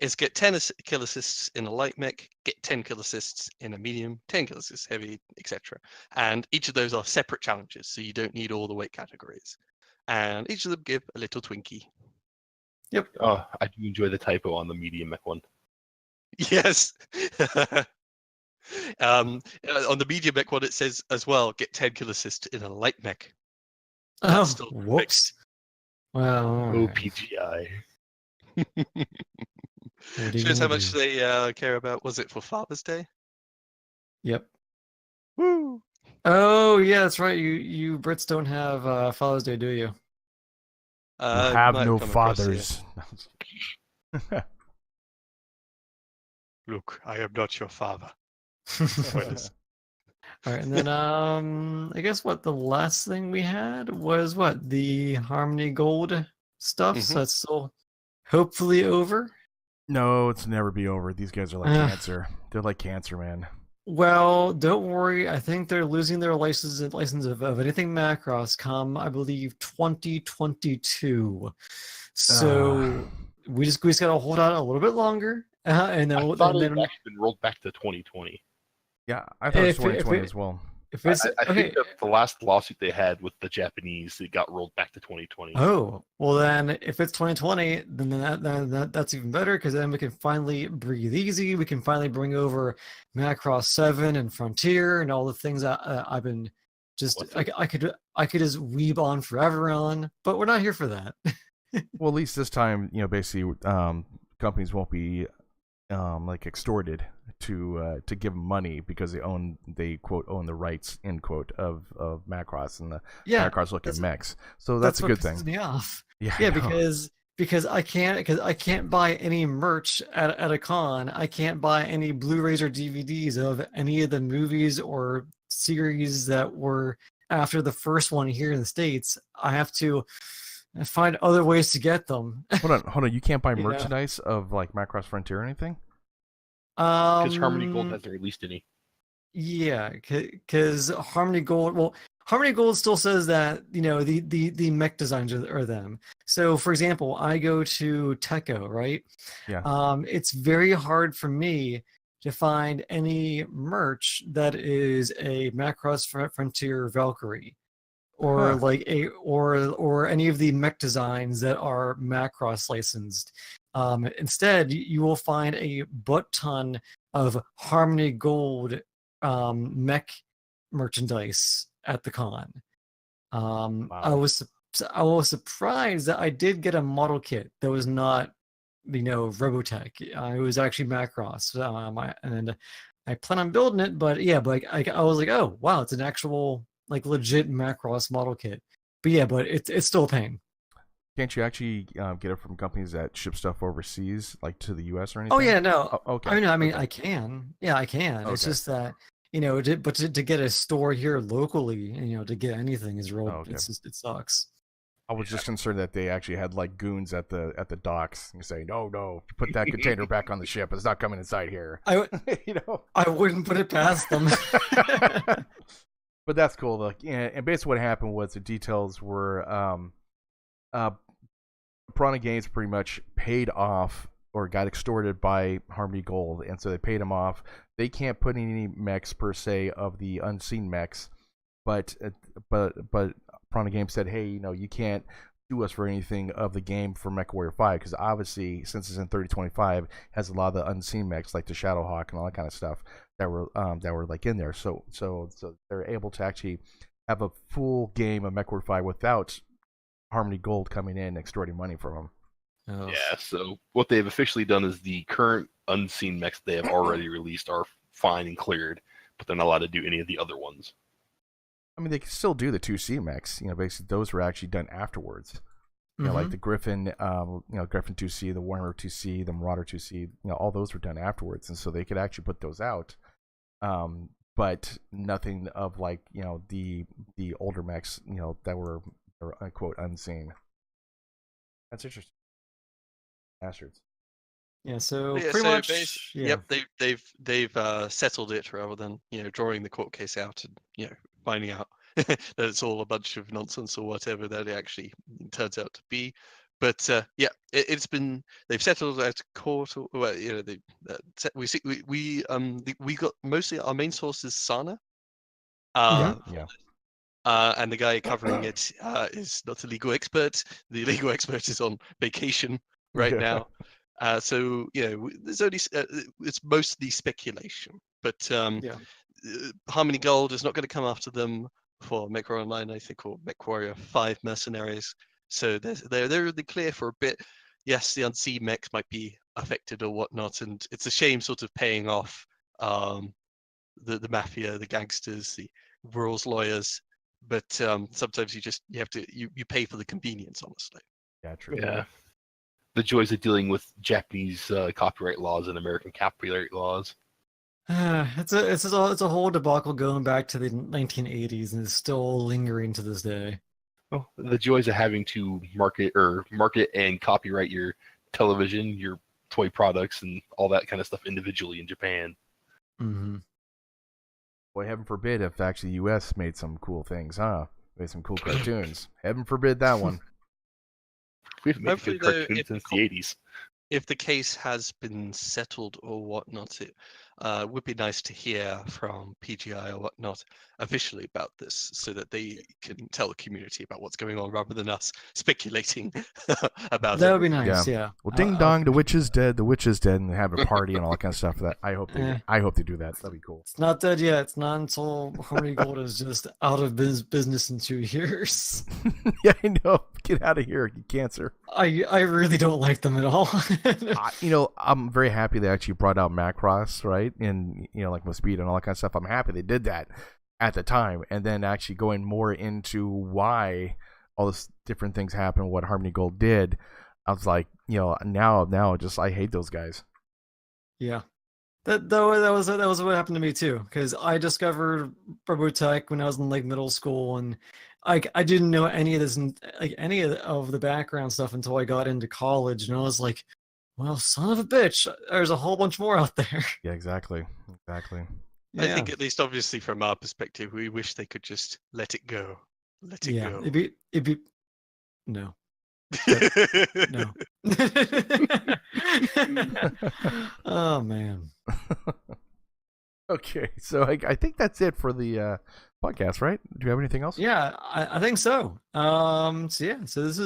S5: Is get 10 kill assists in a light mech, get 10 kill assists in a medium, 10 kill assists heavy, etc. And each of those are separate challenges, so you don't need all the weight categories. And each of them give a little Twinkie.
S7: Yep.
S4: Oh, I do enjoy the typo on the medium mech one.
S5: Yes. On the medium mech one, it says as well, get 10 kill assists in a light mech.
S7: Oh, whoops. Well,
S4: oh, PGI.
S5: Shows how much they care about. Was it for Father's Day?
S7: Yep.
S5: Woo!
S7: Oh yeah, that's right. You Brits don't have Father's Day, do you?
S6: You have no fathers.
S5: Look, I am not your father.
S7: All right, and then I guess the last thing we had was the Harmony Gold stuff. So that's still hopefully over.
S6: No, it's never be over. These guys are like cancer. They're like cancer, man.
S7: Well, don't worry. I think they're losing their license of anything Macross come, I believe, 2022. So we just gotta hold out a little bit longer, and then
S4: I thought it had actually been rolled back to 2020.
S6: Yeah, I thought it was 2020 as well.
S7: If it's
S4: I think that the last lawsuit they had with the Japanese, it got rolled back to 2020.
S7: Oh, well then, if it's 2020, then that's even better because then we can finally breathe easy. We can finally bring over Macross 7 and Frontier and all the things that I've been I could just weeb on forever on, but we're not here for that.
S6: Well, at least this time, basically, companies won't be extorted to give them money because they quote own the rights end quote of Macross and the Macross looking mechs. So that's a good thing.
S7: Me off.
S6: Yeah,
S7: because I can't buy any merch at a con. I can't buy any Blu-rays or DVDs of any of the movies or series that were after the first one here in the States. I have to find other ways to get them.
S6: Hold on. You can't buy merchandise of Macross Frontier or anything?
S4: Because Harmony Gold hasn't released any.
S7: Yeah, because Harmony Gold. Well, Harmony Gold still says that the mech designs are them. So, for example, I go to Techo, right?
S6: Yeah.
S7: It's very hard for me to find any merch that is a Macross Frontier Valkyrie, or
S6: Huh.
S7: like or any of the mech designs that are Macross licensed. Instead, you will find a butt ton of Harmony Gold mech merchandise at the con. I
S6: Wow.
S7: was surprised that I did get a model kit that was not, Robotech. It was actually Macross. And I plan on building it, but yeah, but I was like, oh wow, it's an actual like legit Macross model kit. But yeah, but it's still a pain.
S6: Can't you actually get it from companies that ship stuff overseas, like to the U.S. or anything?
S7: Oh yeah, no.
S6: Oh, okay.
S7: I mean,
S6: Okay.
S7: I can. Yeah, I can. It's
S6: Okay.
S7: just that to get a store here locally, to get anything is real.
S6: Oh, okay.
S7: It sucks.
S6: I was just concerned that they actually had like goons at the docks and saying, "No, put that container back on the ship. It's not coming inside here." you know.
S7: I wouldn't put it past them.
S6: But that's cool. Look, yeah, and basically what happened was the details were Piranha Games pretty much paid off or got extorted by Harmony Gold, and so they paid them off. They can't put any mechs per se of the unseen mechs, but Piranha Games said, hey, you can't sue us for anything of the game for Mechwarrior 5, because obviously since it's in 3025 has a lot of the unseen mechs like the Shadowhawk and all that kind of stuff that were like in there. So they're able to actually have a full game of Mechwarrior 5 without Harmony Gold coming in and extorting money from them.
S7: Oh.
S4: Yeah, so what they've officially done is the current unseen mechs they have already released are fine and cleared, but they're not allowed to do any of the other ones.
S6: I mean, they can still do the 2C mechs. Basically those were actually done afterwards. Like the Griffin, Griffin 2C, the Warhammer 2C, the Marauder 2C, all those were done afterwards, and so they could actually put those out. But nothing of like, the older mechs, that were quote unseen. That's interesting. Bastards.
S7: Yeah, so
S5: Yeah,
S7: pretty
S5: so
S7: much. Yeah.
S5: Yep, they've settled it rather than drawing the court case out and finding out that it's all a bunch of nonsense or whatever that it actually turns out to be. But it's been they've settled at court. Well, we got mostly our main source is Sana.
S6: Yeah.
S5: And the guy covering it is not a legal expert. The legal expert is on vacation right now. So there's only it's mostly speculation. But Harmony Gold is not going to come after them for Mechwarrior Online, I think, or Mechwarrior 5 Mercenaries. So they're really clear for a bit. Yes, the unseen mechs might be affected or whatnot, and it's a shame sort of paying off the mafia, the gangsters, the world's lawyers. But sometimes you have to pay for the convenience, honestly.
S6: Yeah, true.
S4: Yeah. The joys of dealing with Japanese copyright laws and American copyright laws.
S7: It's a whole debacle going back to the 1980s, and it's still lingering to this day.
S4: Well, the joys of having to market and copyright your television, your toy products, and all that kind of stuff individually in Japan.
S7: Mm-hmm.
S6: Boy, heaven forbid if actually the U.S. made some cool things, huh? Made some cool cartoons. Heaven forbid that one.
S4: We've made good cartoons since the 80s.
S5: If the case has been settled or whatnot, it would be nice to hear from PGI or whatnot officially about this, so that they can tell the community about what's going on rather than us speculating about it.
S7: That would be nice, yeah.
S6: Well, ding dong, the witch is dead, and they have a party and all that kind of stuff. That I hope they do that. That'd be cool.
S7: It's not dead yet. It's not until Harmony Gold is just out of business in 2 years.
S6: Yeah, I know. Get out of here, you cancer.
S7: I really don't like them at all.
S6: I'm very happy they actually brought out Macross, right? And like Mospeed and all that kind of stuff. I'm happy they did that at the time, and then actually going more into why all this different things happened, what Harmony Gold did. I was like, now just I hate those guys.
S7: Yeah, that was what happened to me too, because I discovered Robotech when I was in like middle school, and I didn't know any of this, like any of the background stuff until I got into college, and I was like, well, son of a bitch, there's a whole bunch more out there.
S6: Yeah, exactly.
S5: I think at least obviously from our perspective, we wish they could just let it go. Let it go.
S7: It'd be no. No. Oh man.
S6: Okay, so I think that's it for the podcast, right? Do you have anything else?
S7: Yeah, I think so. So this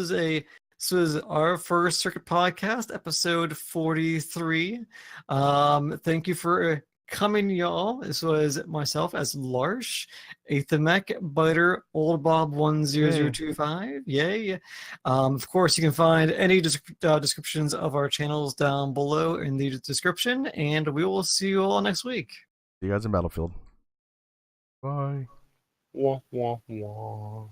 S7: is our first Circuit Podcast, episode 43. Thank you for coming, y'all. This was myself as Larsh, Athamec, Biter, Old Bob 10025. Yay! Of course, you can find any descriptions of our channels down below in the description, and we will see you all next week.
S6: See you guys in Battlefield. Bye.
S4: Wah, wah, wah.